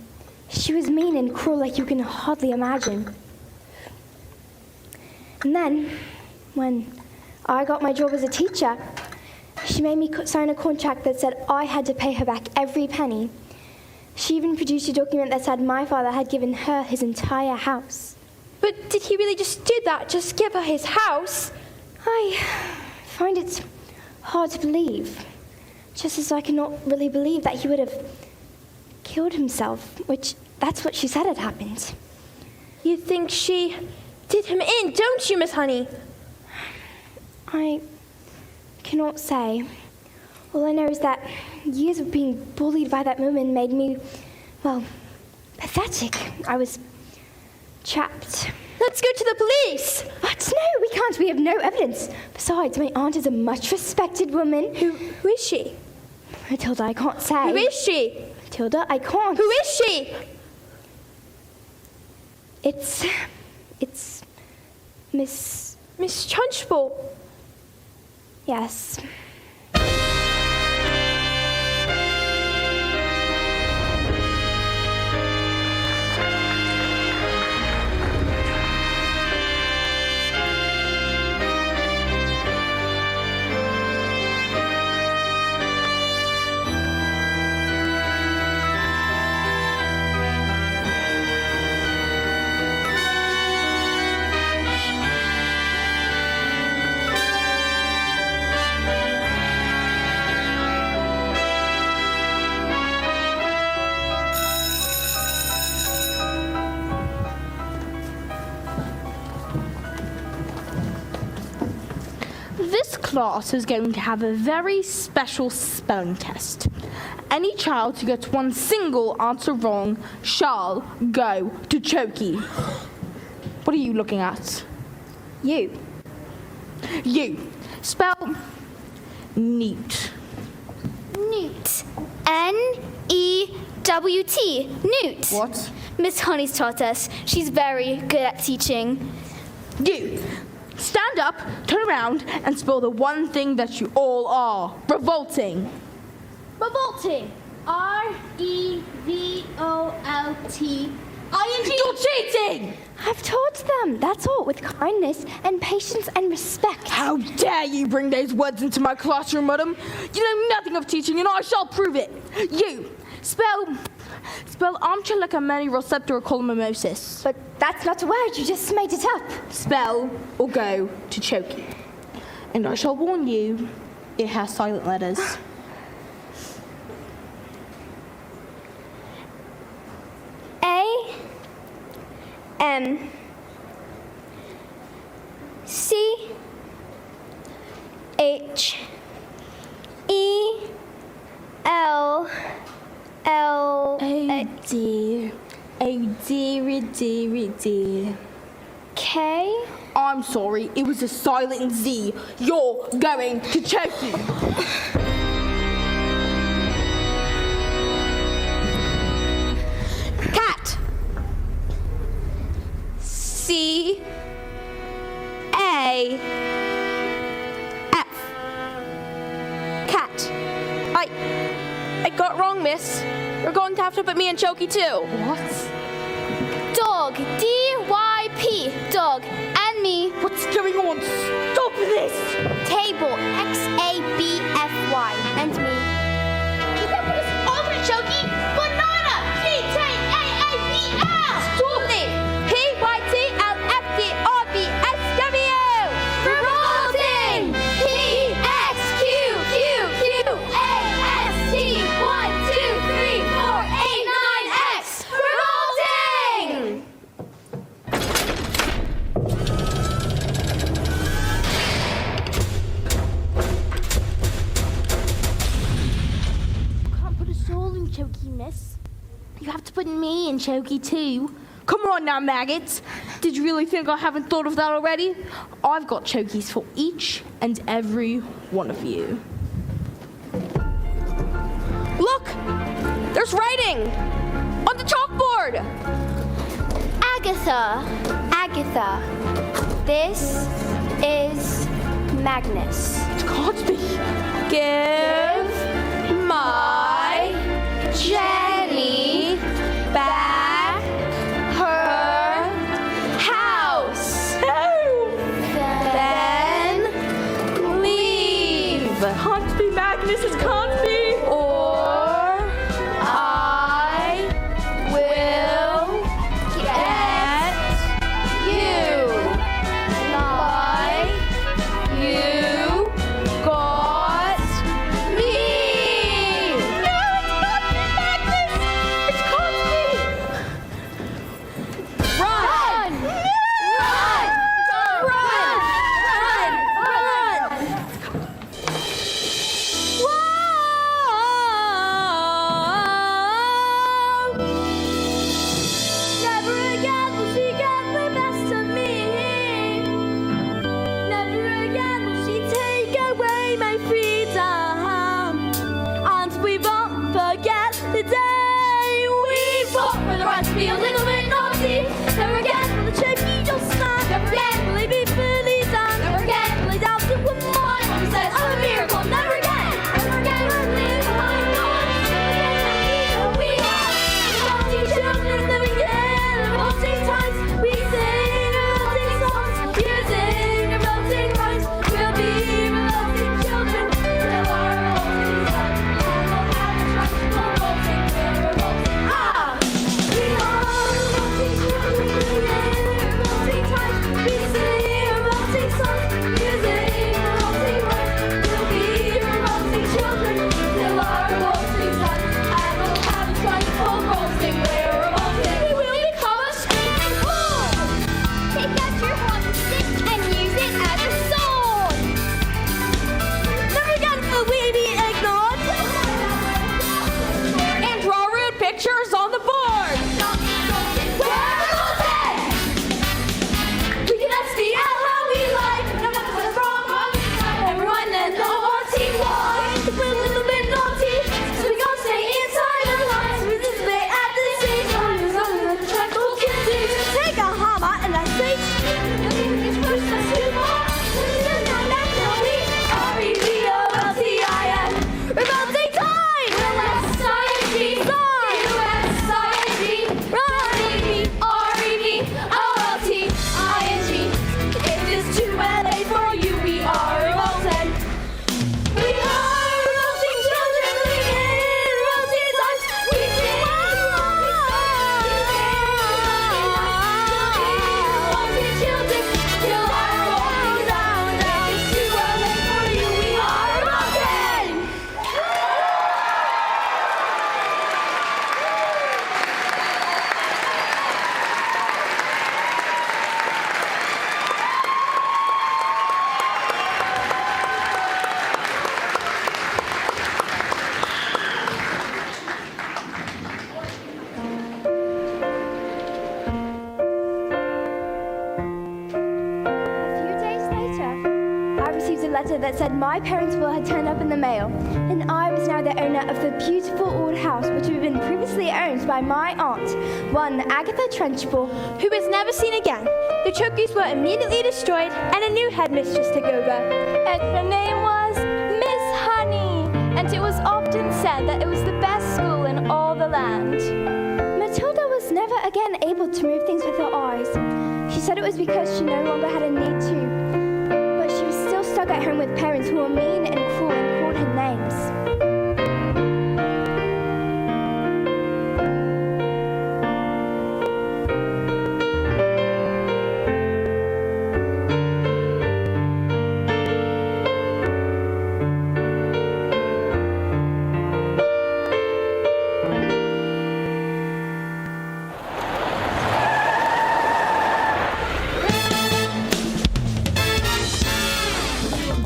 She was mean and cruel like you can hardly imagine. And then, when I got my job as a teacher, she made me sign a contract that said I had to pay her back every penny. She even produced a document that said my father had given her his entire house. But did he really just do that? Just give her his house? I find it hard to believe. Just as I cannot really believe that he would have killed himself, which that's what she said had happened. You think she did him in, don't you, Miss Honey? I cannot say. All I know is that years of being bullied by that woman made me, well, pathetic. I was trapped. Let's go to the police. But no, we can't. We have no evidence. Besides, my aunt is a much respected woman. Who is she? Matilda, I can't say. Who is she? Matilda, I can't. Who is she? It's Miss Trunchbull. Yes. class is going to have a very special spelling test. Any child who gets one single answer wrong shall go to Choky. What are you looking at? You. You. Spell neat. Newt. N-E-W-T. Newt. What? Miss Honey's taught us. She's very good at teaching. You. Stand up, turn around, and spell the one thing that you all are. Revolting. Revolting. R-E-V-O-L-T-I-N-G. You're cheating! I've taught them. That's all, with kindness and patience and respect. How dare you bring those words into my classroom, madam? You know nothing of teaching, and I shall prove it. You. Spell Armchilica many receptor columnosis. But that's not a word, you just made it up. Spell or go to Choky. And I shall warn you, it has silent letters. A-M-C-H-E-L-L. Oh dear. K. I'm sorry, it was a silent Z. You're going to Choky. Cat. C-A-F. Cat. I got wrong, miss. You're going to have to put me in Choky too. What? Dog. D-Y-P. Dog. And me. What's going on? Stop this! Table. X-A-B-F-Y. And me. You can put us all in Choky. Banana. G-T-A-A-B-L. Stop it! P-Y-T-L-F-D-R-B-S-W. Revolting. P-X-Q-Q-Q-A-S-T. 1, 2, 3, 4, 8, 9, X. Revolting. Can't put us all in Choky, miss. You have to put me in Choky too. Come on now, maggots. Did you really think I haven't thought of that already? I've got Chokys for each and every one of you. Look! There's writing! On the chalkboard! Agatha. This is Magnus. It can't be. Give my Jenny back her house. Then leave. Can't be, Magnus. It can't be. Or I will get you. Like you got me. No, it's not me, Magnus. It can't be. Run! Run! letter that said my parents' will had turned up in the mail, and I was now the owner of the beautiful old house which had been previously owned by my aunt, one Agatha Trunchbull. Who was never seen again. The turkeys were immediately destroyed, and a new headmistress took over. And her name was Miss Honey, and it was often said that it was the best school in all the land. Matilda was never again able to move things with her eyes. She said it was because she no longer had a need to, but she was still stuck at home with parents who were mean and cruel and called her names.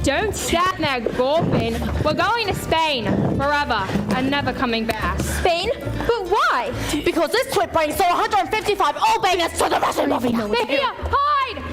Don't stand there gawping. We're going to Spain forever and never coming back. Spain? But why? Because this trip brings 155 Albanians to the Russian mafia. They're here! Hide!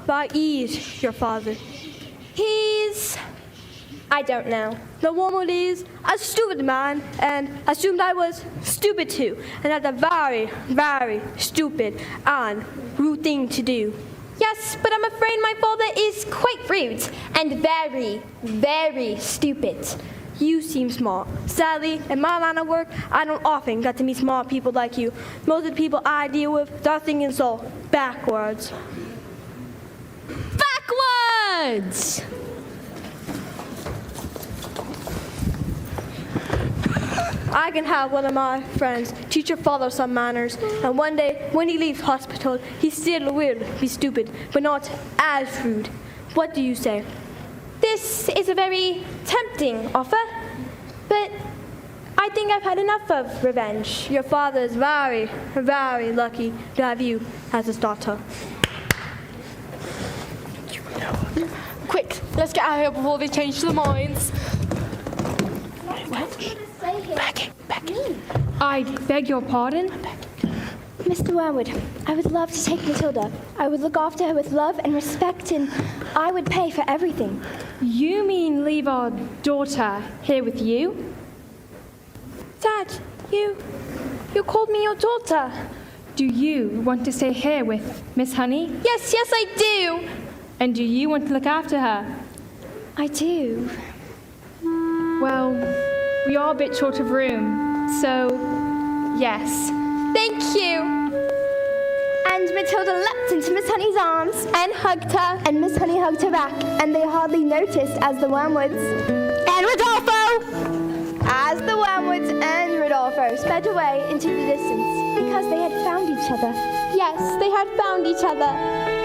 That is your father. I don't know. The woman is a stupid man and assumed I was stupid too. And that's a very, very stupid and rude thing to do. Yes, but I'm afraid my father is quite rude and very, very stupid. You seem smart. Sadly, in my line of work, I don't often get to meet smart people like you. Most of the people I deal with, they're thinking so backwards. Backwards! I can have one of my friends teach your father some manners, and one day, when he leaves hospital, he still will be stupid, but not as rude. What do you say? This is a very tempting offer, but I think I've had enough of revenge. Your father is very, very lucky to have you as his daughter. Quick, let's get out of here before they change their minds. I beg your pardon? Mr. Wormwood, I would love to take Matilda. I would look after her with love and respect, and I would pay for everything. You mean leave our daughter here with you? Dad, you called me your daughter. Do you want to stay here with Miss Honey? Yes, I do. And do you want to look after her? I do. Well, we are a bit short of room, so yes. Thank you. And Matilda leapt into Miss Honey's arms And hugged her. and Miss Honey hugged her back, and they hardly noticed as the Wormwoods and Rodolfo sped away into the distance because they had found each other. Yes, they had found each other.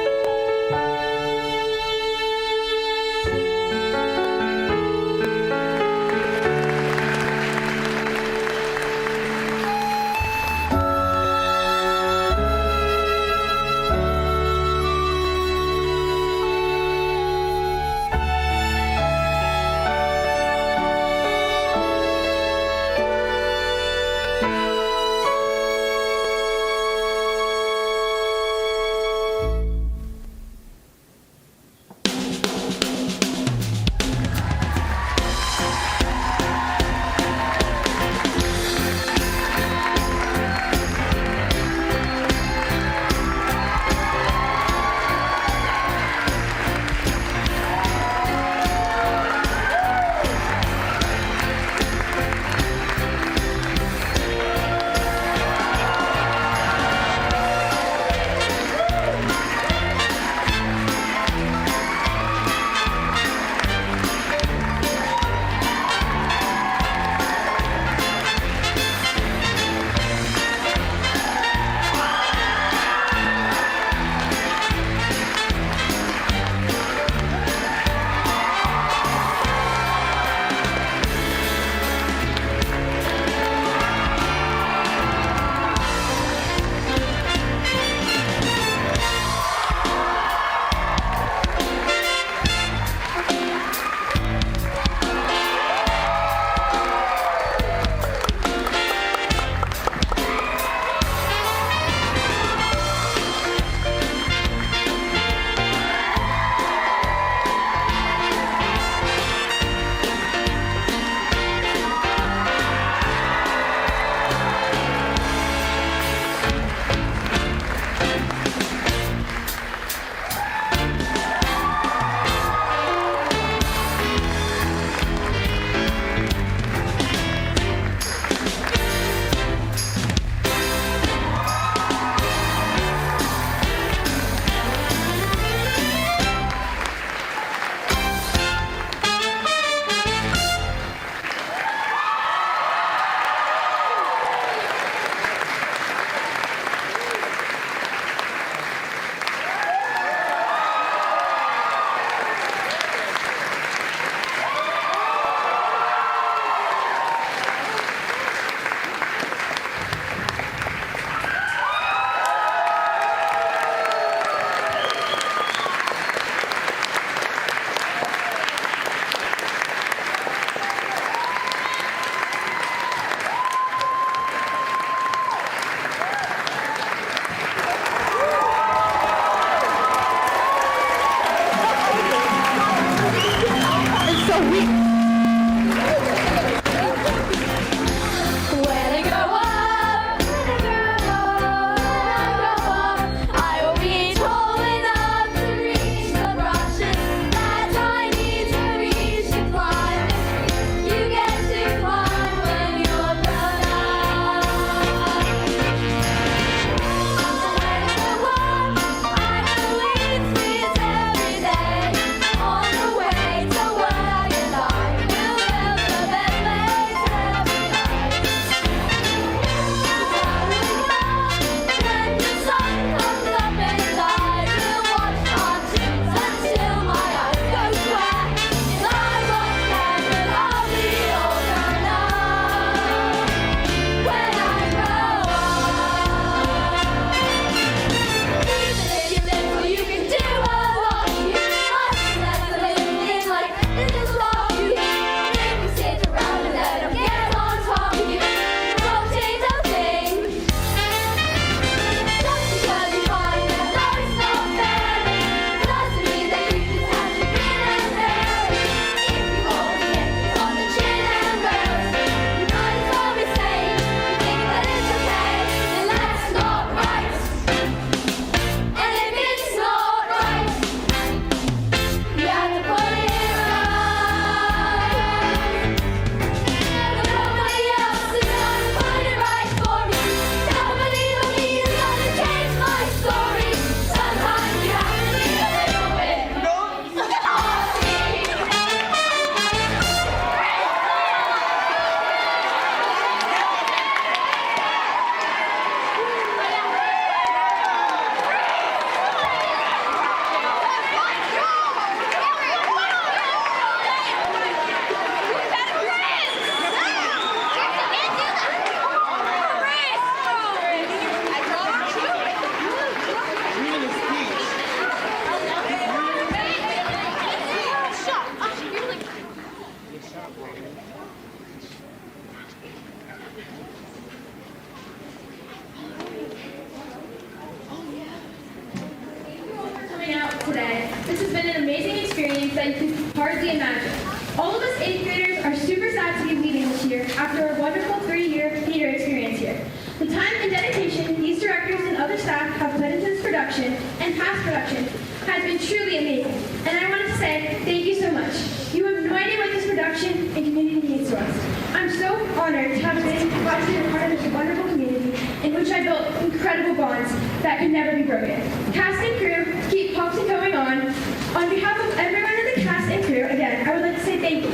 has been an amazing experience that you can hardly imagine. All of us 8th graders are super sad to be leaving this year after our wonderful 3-year theater experience here. The time and dedication these directors and other staff have put into this production and past production has been truly amazing. And I wanted to say thank you so much. You have no idea what this production and community means to us. I'm so honored to have been invited to be a part of this wonderful community in which I built incredible bonds that could never be broken. Cast and crew, keep Popsy going on. On behalf of everyone in the cast and crew, again, I would like to say thank you.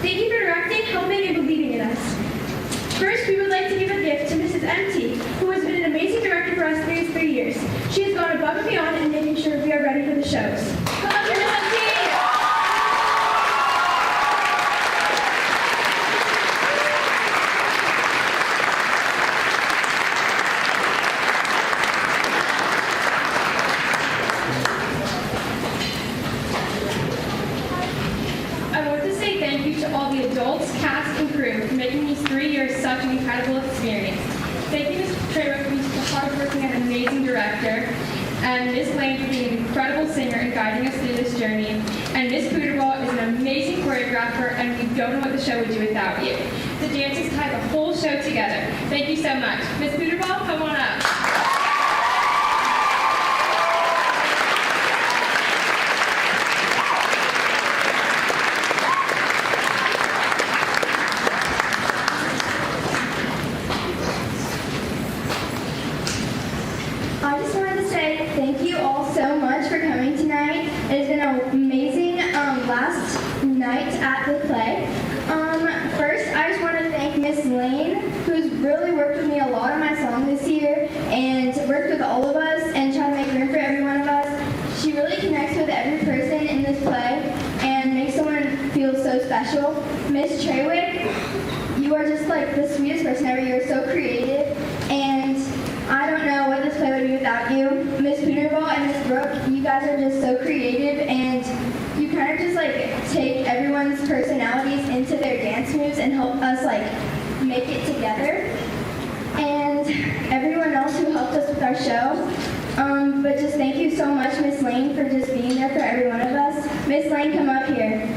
Thank you for directing, helping, and believing in us. First, we would like to give a gift to Mrs. MT, who has been an amazing director for us these 3 years. She has gone above and beyond in making sure we are ready for the shows. Come on, Mrs. MT! I want to say thank you to all the adults, cast, and crew for making these 3 years such an incredible experience. Thank you, Ms. Trewick, for being so hardworking and amazing director, and Ms. Lane for being an incredible singer and guiding us through this journey. And Ms. Puderball is an amazing choreographer, and we don't know what the show would do without you. The dancers tie the whole show together. Thank you so much. Ms. Puderball, come on up. I just wanted to say thank you all so much for coming tonight. It has been an amazing last night at the play. First, I just want to thank Miss Lane, who's really worked with me a lot on my song this year and worked with all of us and tried to make room for every one of us. She really connects with every person in this play and makes someone feel so special. Miss Trewick, you are just like the sweetest person ever. You're so creative, and I don't know what this play would be without you. Miss Puderball and Miss Brooke, you guys are just so creative, and you kind of just like take everyone's personalities into their dance moves and help us like make it together. And everyone else who helped us with our show. But just thank you so much, Miss Lane, for just being there for every one of us. Miss Lane, come up here.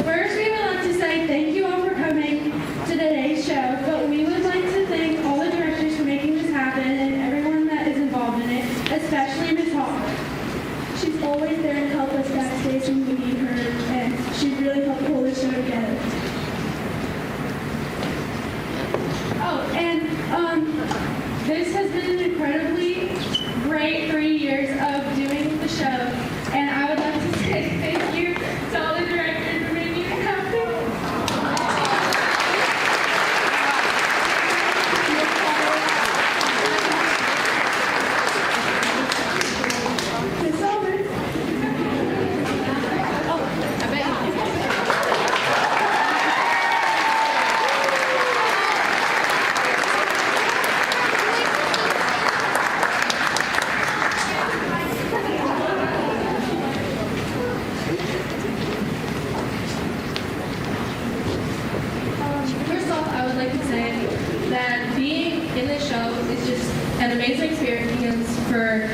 First, we would like to say thank you all for coming to today's show, but we would like to thank all the directors for making this happen and everyone that is involved in it, especially Ms. Hall. She's always there to help us backstage when we need her, and she really helped pull the show together. Oh, and this has been an incredibly great 3 years of doing the show, and I would like to say thank you to all the directors for making it happen. Miss Sullivan. First off, I would like to say that being in this show is just an amazing experience for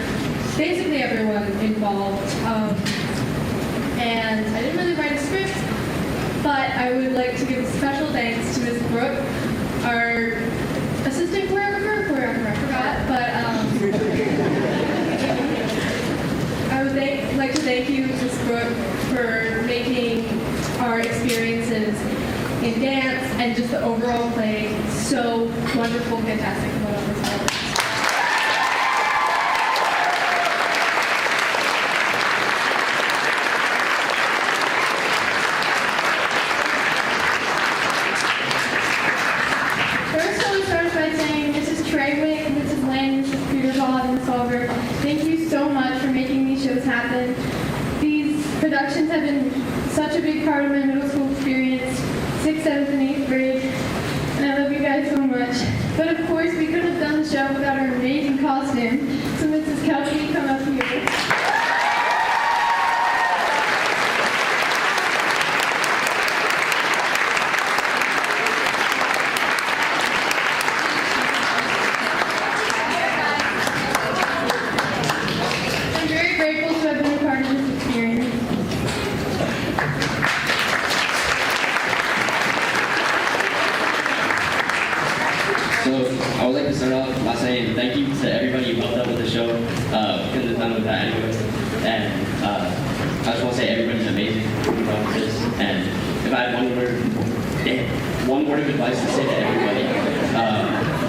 basically everyone involved. And I didn't really write a script, but I would like to give special thanks to Ms. Brooke, our assistant choreographer, I forgot, but I would like to thank you, Ms. Brooke, for making our experiences in dance and just the overall play so wonderful, fantastic. First, I would start by saying Mrs. Trewick, Mrs. Lane, Mrs. Puderball, and Ms. Oliver, thank you so much for making these shows happen. These productions have been such a big part of my middle school experience, 6th, 7th, and 8th grade, and I love you guys so much. But of course, we couldn't have done the show without our amazing costume. So Mrs. Kelsey, come up here. And I just want to say everybody's amazing about this. And if I had one word of advice to say to everybody,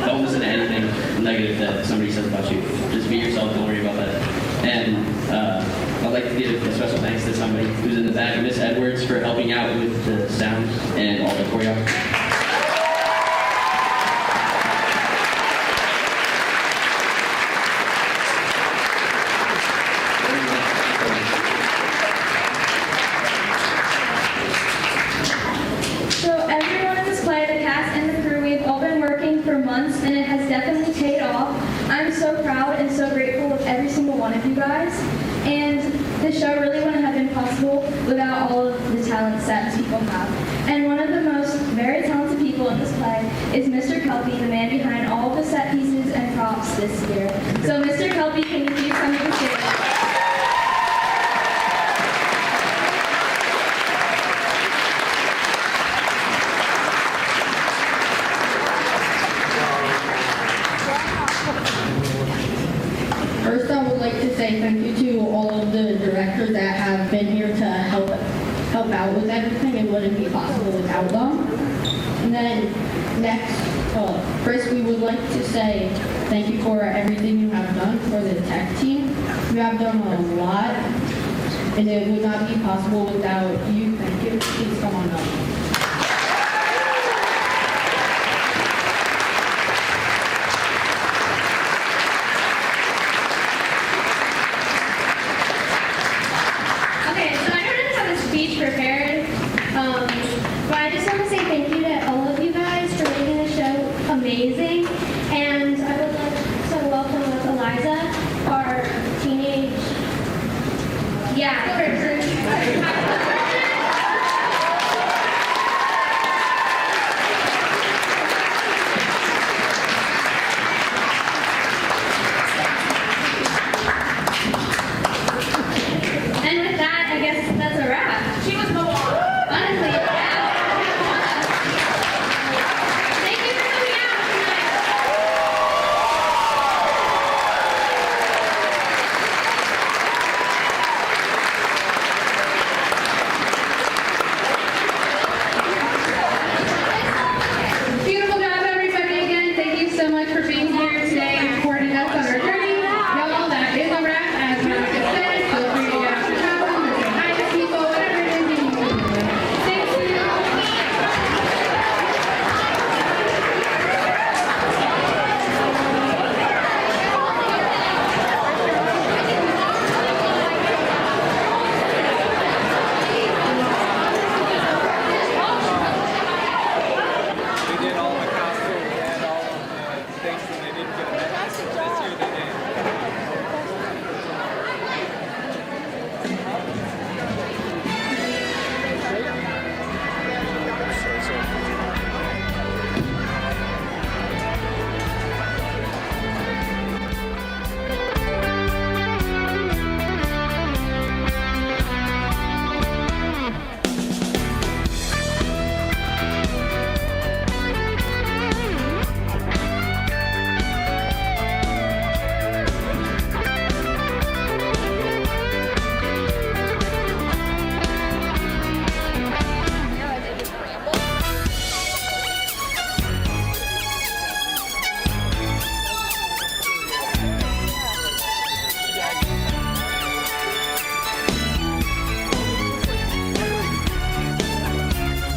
don't listen to anything negative that somebody says about you. Just be yourself, don't worry about that. And I'd like to give a special thanks to somebody who's in the back, Miss Edwards, for helping out with the sound and all the choreography. So everyone in this play, the cast and the crew, we've all been working for months and it has definitely paid off. I'm so proud and so grateful of every single one of you guys. And this show really wouldn't have been possible without all of the talents that people have. And one of the most very talented people in this play is Mr. Kelpie, the man behind all of the set pieces and props this year. So Mr. Kelpie, can you please come to the stage? First, I would like to say thank you to all of the directors that have been here to help out with everything. It wouldn't be possible without them. And then next, first we would like to say thank you for everything you have done for the tech team. You have done a lot, and it would not be possible without you. Thank you. Please come on up. Prepared, but I just want to say thank you to all of you guys for making the show amazing, and I would like to welcome with Eliza, our teenage person.